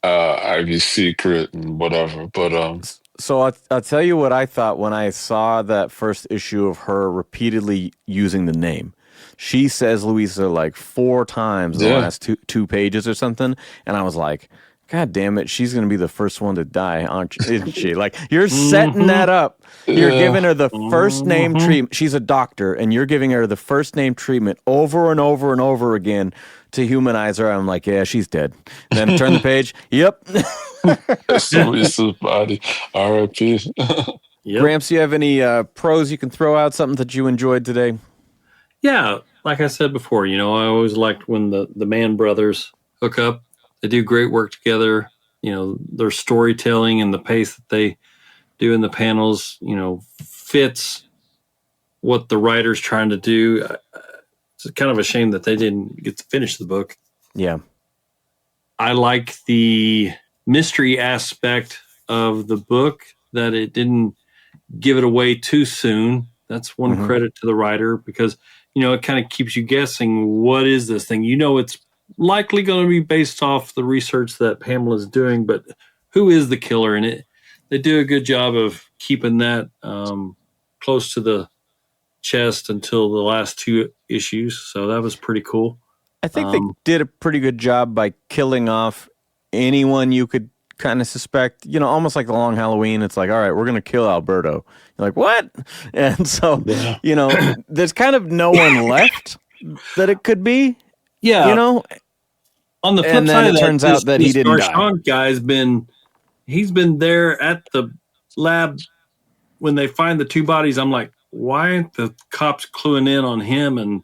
Ivy's secret and whatever. But so I'll tell you what I thought when I saw that first issue of her repeatedly using the name. She says Louisa like 4 times in the last two pages or something, and I was like, God damn it, she's going to be the first one to die, isn't she? Like, you're setting that up. You're giving her the first name treatment. She's a doctor, and you're giving her the first name treatment over and over and over again to humanize her. I'm like, yeah, she's dead. And then turn the page. Yep. Louisa's body. R.I.P. Yep. Gramps, do you have any pros you can throw out, something that you enjoyed today? Yeah, like I said before, I always liked when the Mann brothers hook up. They do great work together. Their storytelling and the pace that they do in the panels, fits what the writer's trying to do. It's kind of a shame that they didn't get to finish the book. Yeah. I like the mystery aspect of the book, that it didn't give it away too soon. That's one credit to the writer, because, it kind of keeps you guessing, what is this thing? It's likely going to be based off the research that Pamela's doing, but who is the killer? And they do a good job of keeping that close to the chest until the last 2 issues. So that was pretty cool. I think they did a pretty good job by killing off anyone you could kind of suspect, almost like the Long Halloween. It's like, all right, we're going to kill Alberto. You're like, what? And so, there's kind of no one left that it could be. Yeah. On the flip side of that, it turns out that he didn't die. Marchand guy's he's been there at the lab when they find the 2 bodies. I'm like, why aren't the cops cluing in on him and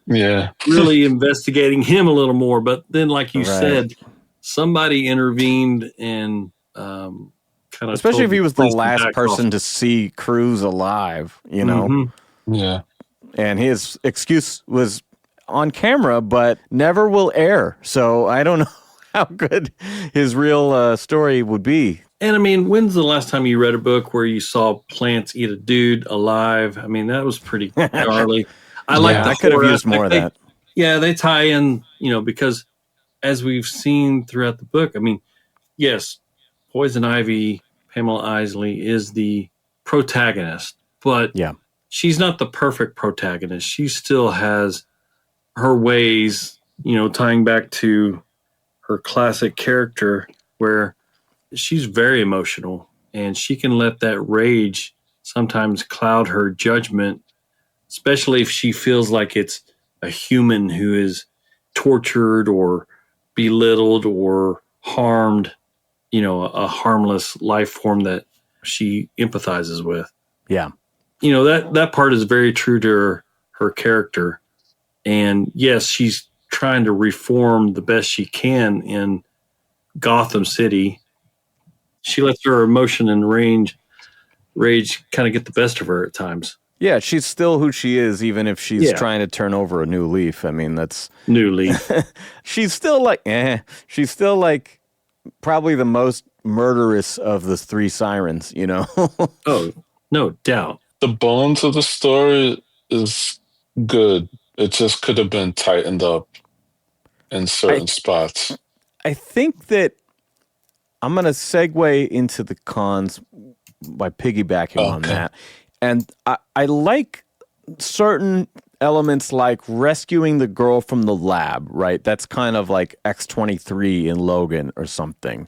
really investigating him a little more? But then, like you said, somebody intervened and kind of, especially if he was the last person to see Cruz alive, Yeah. And his excuse was on camera, but never will air. So I don't know how good his real story would be. And I mean, when's the last time you read a book where you saw plants eat a dude alive? I mean, that was pretty gnarly. I like the I could have horror used more of aspect. that. They tie in, because as we've seen throughout the book, I mean, yes, Poison Ivy, Pamela Isley is the protagonist, but Yeah. she's not the perfect protagonist. She still has her ways, tying back to her classic character where she's very emotional and she can let that rage sometimes cloud her judgment, especially if she feels like it's a human who is tortured or belittled or harmed, a harmless life form that she empathizes with. Yeah. That part is very true to her character. And yes, she's trying to reform the best she can in Gotham City. She lets her emotion and rage kind of get the best of her at times. Yeah, she's still who she is, even if she's Yeah. trying to turn over a new leaf. I mean, that's New Leaf. she's still like, she's still like probably the most murderous of the three sirens, Oh, no doubt. The bones of the story is good. It just could have been tightened up in certain spots. I think that I'm going to segue into the cons by piggybacking on that. And I like certain elements like rescuing the girl from the lab, right? That's kind of like X-23 in Logan or something.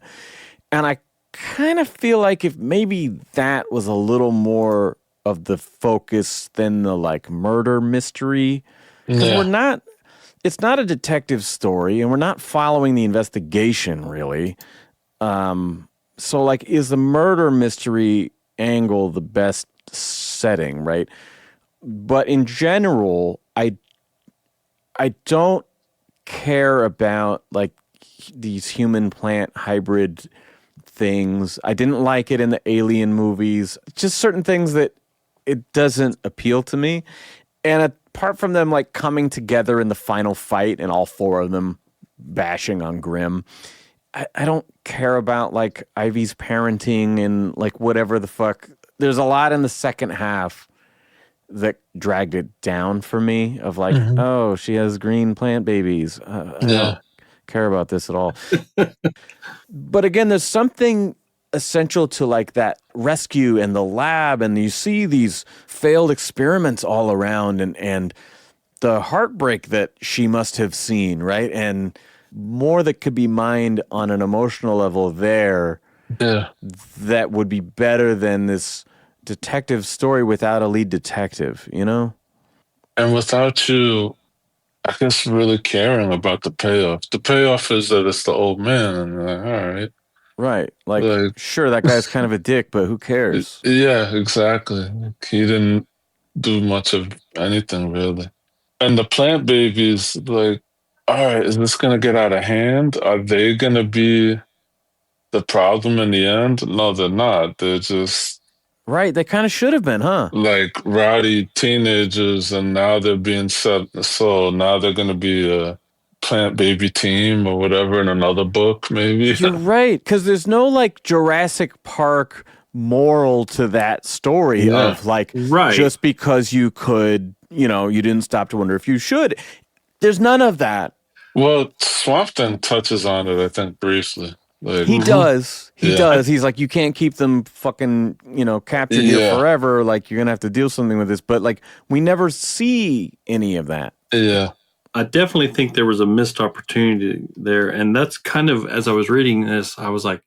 And I kind of feel like if maybe that was a little more of the focus than the like murder mystery. Because it's not a detective story and we're not following the investigation really. So like, is the murder mystery angle the best setting, right? But in general, I don't care about like these human plant hybrid things. I didn't like it in the Alien movies. Just certain things that it doesn't appeal to me. And apart from them like coming together in the final fight and all four of them bashing on Grimm, I don't care about like Ivy's parenting and like whatever the fuck. There's a lot in the second half that dragged it down for me of like, oh, she has green plant babies. I don't care about this at all. But again, there's something essential to like that rescue and the lab, and you see these failed experiments all around and the heartbreak that she must have seen, right? And more that could be mined on an emotional level there that would be better than this detective story without a lead detective, And without you, I guess, really caring about the payoff. The payoff is that it's the old man, and you're like, all right. Right. Like, sure, that guy's kind of a dick, but who cares? Yeah, exactly. He didn't do much of anything, really. And the plant babies, like, all right, is this going to get out of hand? Are they going to be the problem in the end? No, they're not. They're just right. They kind of should have been, huh? like rowdy teenagers, and now they're being set. So now they're going to be a plant baby team or whatever in another book, maybe. You're right, because there's no like Jurassic Park moral to that story of like, just because you could, you didn't stop to wonder if you should. There's none of that. Well, Swamp Thing touches on it, I think, briefly. Like, he does. He does. He's like, you can't keep them fucking, captured here forever. Like, you're going to have to deal something with this. But, like, we never see any of that. Yeah. I definitely think there was a missed opportunity there. And that's kind of, as I was reading this, I was like,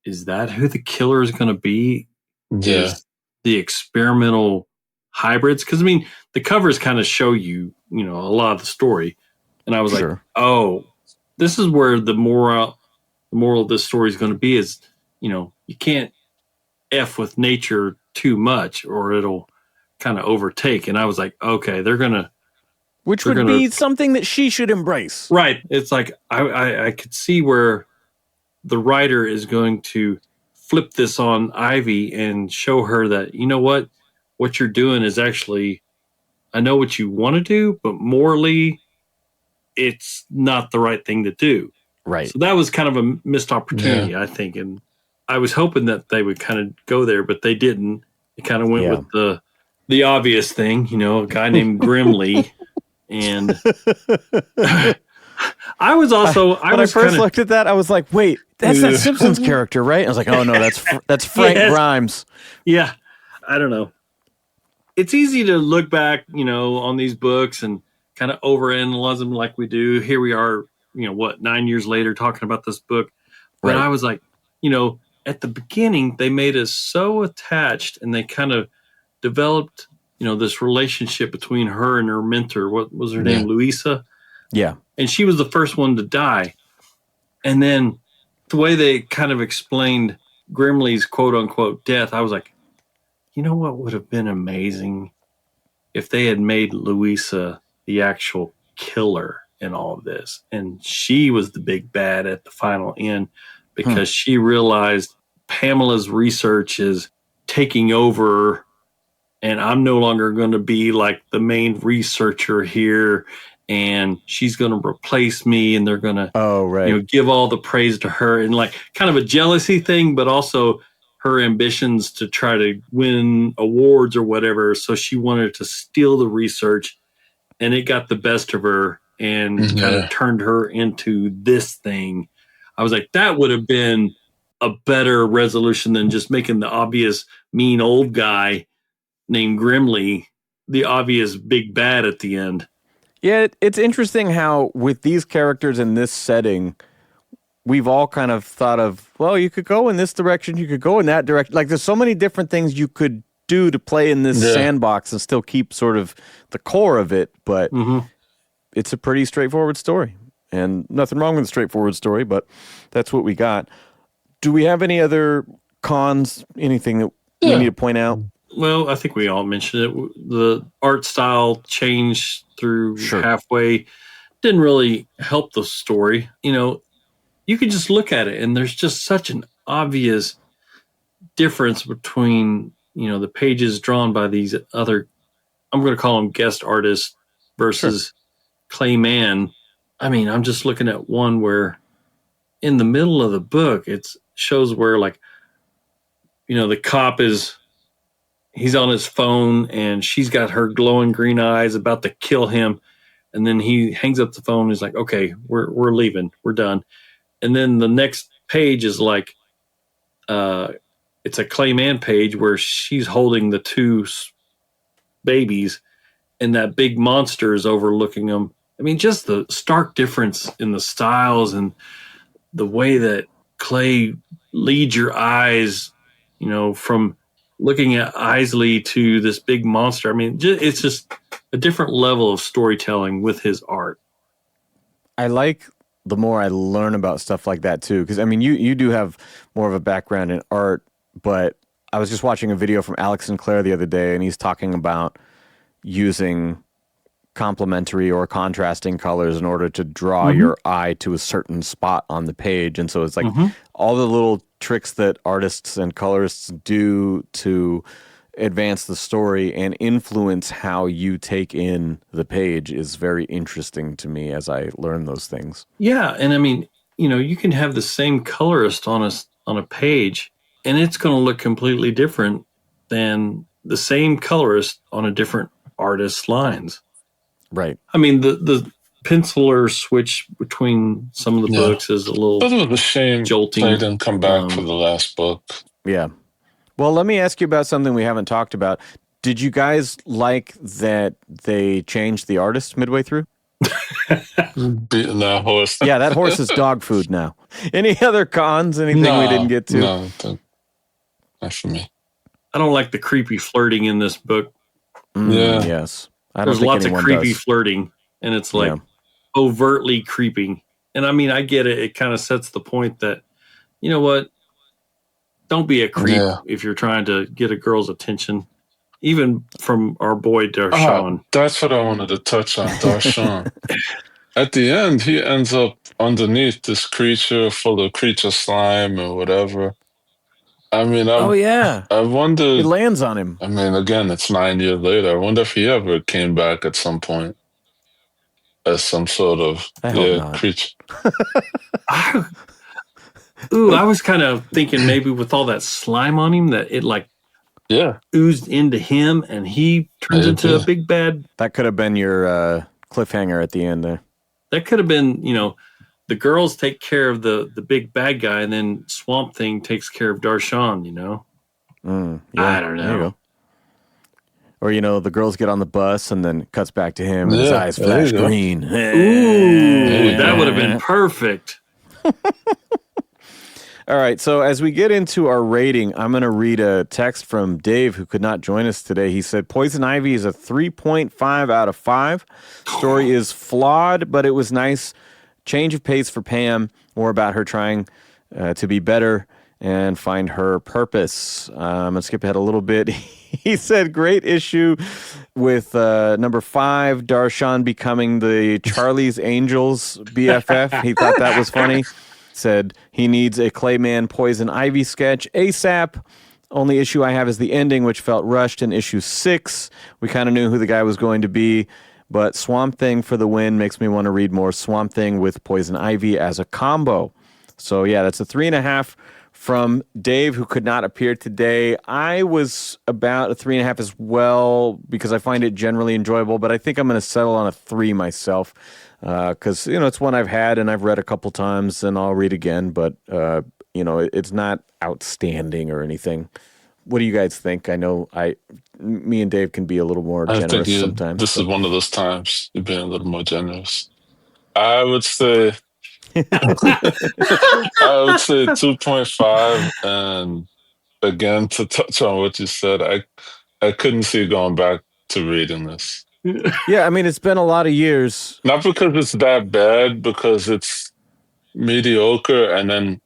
is that who the killer is going to be? Yeah. Is the experimental hybrids? Because, I mean, the covers kind of show you, a lot of the story. And I was like, oh, this is where the moral of this story is going to be is, you can't F with nature too much or it'll kind of overtake. And I was like, okay, which would be something that she should embrace. Right. It's like, I could see where the writer is going to flip this on Ivy and show her that, what you're doing is actually, I know what you want to do, but morally, it's not the right thing to do. Right. So that was kind of a missed opportunity, I think. And I was hoping that they would kind of go there, but they didn't. It kind of went Yeah. with the obvious thing, a guy named Grimly. And I was when I first looked at that, I was like, wait, that's that Simpsons character, right? I was like, oh no, that's Frank Yes. Grimes. Yeah, I don't know. It's easy to look back, on these books and kind of overanalyze them like we do. Here we are, 9 years later talking about this book. But Right. I was like, at the beginning, they made us so attached and they kind of developed, this relationship between her and her mentor. What was her name? Louisa. Yeah. And she was the first one to die. And then the way they kind of explained Grimly's quote unquote death, I was like, you know what would have been amazing if they had made Louisa the actual killer in all of this. And she was the big bad at the final end because she realized Pamela's research is taking over and I'm no longer going to be like the main researcher here. And she's going to replace me and they're going to, give all the praise to her and like kind of a jealousy thing, but also her ambitions to try to win awards or whatever. So she wanted to steal the research and it got the best of her and kind of turned her into this thing. I was like, that would have been a better resolution than just making the obvious mean old guy named Grimly the obvious big bad at the end. Yeah, it's interesting how with these characters in this setting, we've all kind of thought of, well, you could go in this direction, you could go in that direction. Like there's so many different things you could do to play in this sandbox and still keep sort of the core of it, but it's a pretty straightforward story. And nothing wrong with a straightforward story, but that's what we got. Do we have any other cons, anything that we need to point out? Well, I think we all mentioned it. The art style changed through halfway. Didn't really help the story. You could just look at it and there's just such an obvious difference between, the pages drawn by these other, I'm going to call them guest artists versus Clayman. I mean, I'm just looking at one where in the middle of the book, it shows where like, the cop he's on his phone and she's got her glowing green eyes about to kill him. And then he hangs up the phone. And he's like, okay, we're leaving. We're done. And then the next page is like, it's a Clayman page where she's holding the two babies and that big monster is overlooking them. I mean, just the stark difference in the styles and the way that Clay leads your eyes, from looking at Isley to this big monster. I mean, it's just a different level of storytelling with his art. I like the more I learn about stuff like that too, because I mean, you do have more of a background in art, but I was just watching a video from Alex Sinclair the other day, and he's talking about using complementary or contrasting colors in order to draw your eye to a certain spot on the page. And so it's like all the little tricks that artists and colorists do to advance the story and influence how you take in the page is very interesting to me as I learn those things. Yeah. And I mean, you can have the same colorist on a page and it's going to look completely different than the same colorist on a different artist's lines. Right. I mean, the penciler switch between some of the books is a little But it was a shame jolting. they didn't come back for the last book. Yeah. Well, let me ask you about something we haven't talked about. Did you guys like that they changed the artist midway through? Beating that horse. Yeah, that horse is dog food now. Any other cons? Anything we didn't get to? No, not for me. I don't like the creepy flirting in this book. Yes. There's lots of creepy flirting, and it's like overtly creeping. And I mean, I get it. It kind of sets the point that, you know what? Don't be a creep if you're trying to get a girl's attention, even from our boy Darshan. That's what I wanted to touch on, Darshan. At the end, he ends up underneath this creature full of creature slime or whatever. I mean, I wonder. It lands on him. I mean, again, it's 9 years later. I wonder if he ever came back at some point as some sort of creature. Ooh, I was kind of thinking maybe with all that slime on him that it like oozed into him and he turns into a big bad. That could have been your cliffhanger at the end there. That could have been, the girls take care of the big bad guy and then Swamp Thing takes care of Darshan, I don't know. Or, the girls get on the bus and then cuts back to him and his eyes flash green. Ooh, that would have been perfect. All right, so as we get into our rating, I'm going to read a text from Dave, who could not join us today. He said, Poison Ivy is a 3.5 out of 5. Story is flawed, but it was nice. Change of pace for Pam, more about her trying to be better and find her purpose. I'm going to skip ahead a little bit. He said, great issue with number 5, Darshan becoming the Charlie's Angels BFF. He thought that was funny. Said he needs a Clayman Poison Ivy sketch ASAP. Only issue I have is the ending, which felt rushed in issue 6. We kind of knew who the guy was going to be, but Swamp Thing for the win makes me want to read more Swamp Thing with Poison Ivy as a combo. So yeah, that's a 3.5 from Dave, who could not appear today. I was about a 3.5 as well because I find it generally enjoyable, but I think I'm going to settle on a 3 myself. Because, it's one I've had and I've read a couple times and I'll read again, but, it's not outstanding or anything. What do you guys think? I know me and Dave can be a little more generous sometimes. This is one of those times you're being a little more generous. I would say 2.5. And again, to touch on what you said, I couldn't see going back to reading this. Yeah, I mean, it's been a lot of years. Not because it's that bad, because it's mediocre, and then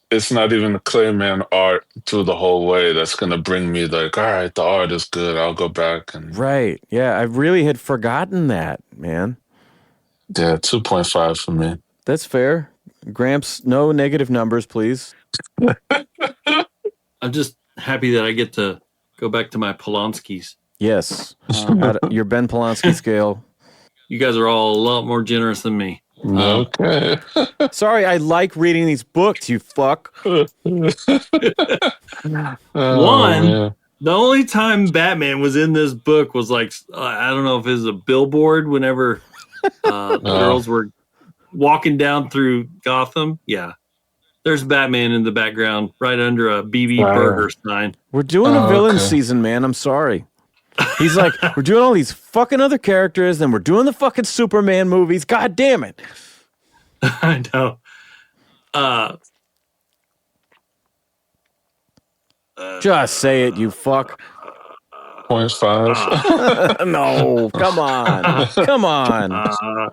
it's not even the Clayman art through the whole way that's going to bring me like, all right, the art is good, I'll go back. Right, yeah, I really had forgotten that, man. Yeah, 2.5 for me. That's fair. Gramps, no negative numbers, please. I'm just happy that I get to go back to my Polanskis. Yes, your Ben Polanski scale. You guys are all a lot more generous than me. Okay. Sorry, I like reading these books, you fuck. The only time Batman was in this book was like, I don't know if it was a billboard whenever the girls were walking down through Gotham. Yeah. There's Batman in the background right under a BB Burger sign. We're doing a villain season, man. I'm sorry. He's like, we're doing all these fucking other characters, and we're doing the fucking Superman movies. God damn it. I know. Just say it, you fuck. 0.5. No, come on. Come on.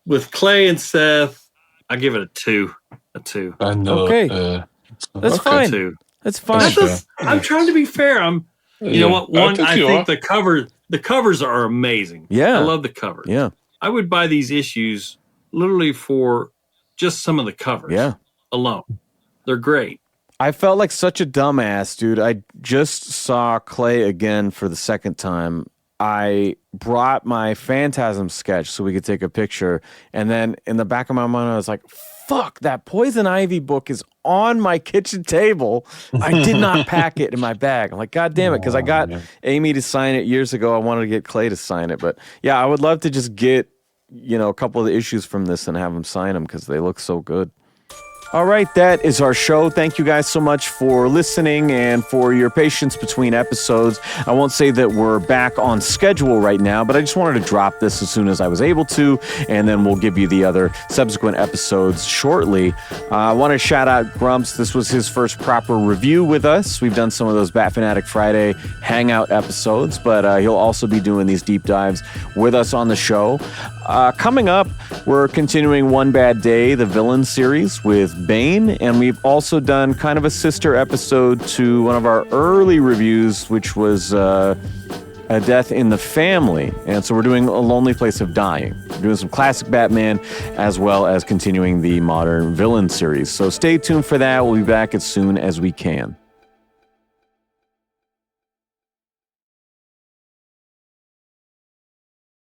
With Clay and Seth, I give it a 2. A 2. I know. Okay. That's fine. 2. That's fine. I'm trying to be fair. You know what? I think the covers are amazing. Yeah. I love the covers. Yeah. I would buy these issues literally for just some of the covers alone. They're great. I felt like such a dumbass, dude. I just saw Clay again for the second time. I brought my Phantasm sketch so we could take a picture. And then in the back of my mind, I was like, fuck, that Poison Ivy book is on my kitchen table. I did not pack it in my bag. I'm like, God damn it, because I got Amy to sign it years ago. I wanted to get Clay to sign it. But yeah, I would love to just get, a couple of the issues from this and have him sign them because they look so good. All right, that is our show. Thank you guys so much for listening and for your patience between episodes. I won't say that we're back on schedule right now, but I just wanted to drop this as soon as I was able to, and then we'll give you the other subsequent episodes shortly. I want to shout out Grumps. This was his first proper review with us. We've done some of those Bat Fanatic Friday hangout episodes, but he'll also be doing these deep dives with us on the show. Coming up, we're continuing One Bad Day, the villain series with Bane, and we've also done kind of a sister episode to one of our early reviews, which was A Death in the Family. And so we're doing A Lonely Place of Dying. We're doing some classic Batman as well as continuing the modern villain series. So stay tuned for that. We'll be back as soon as we can.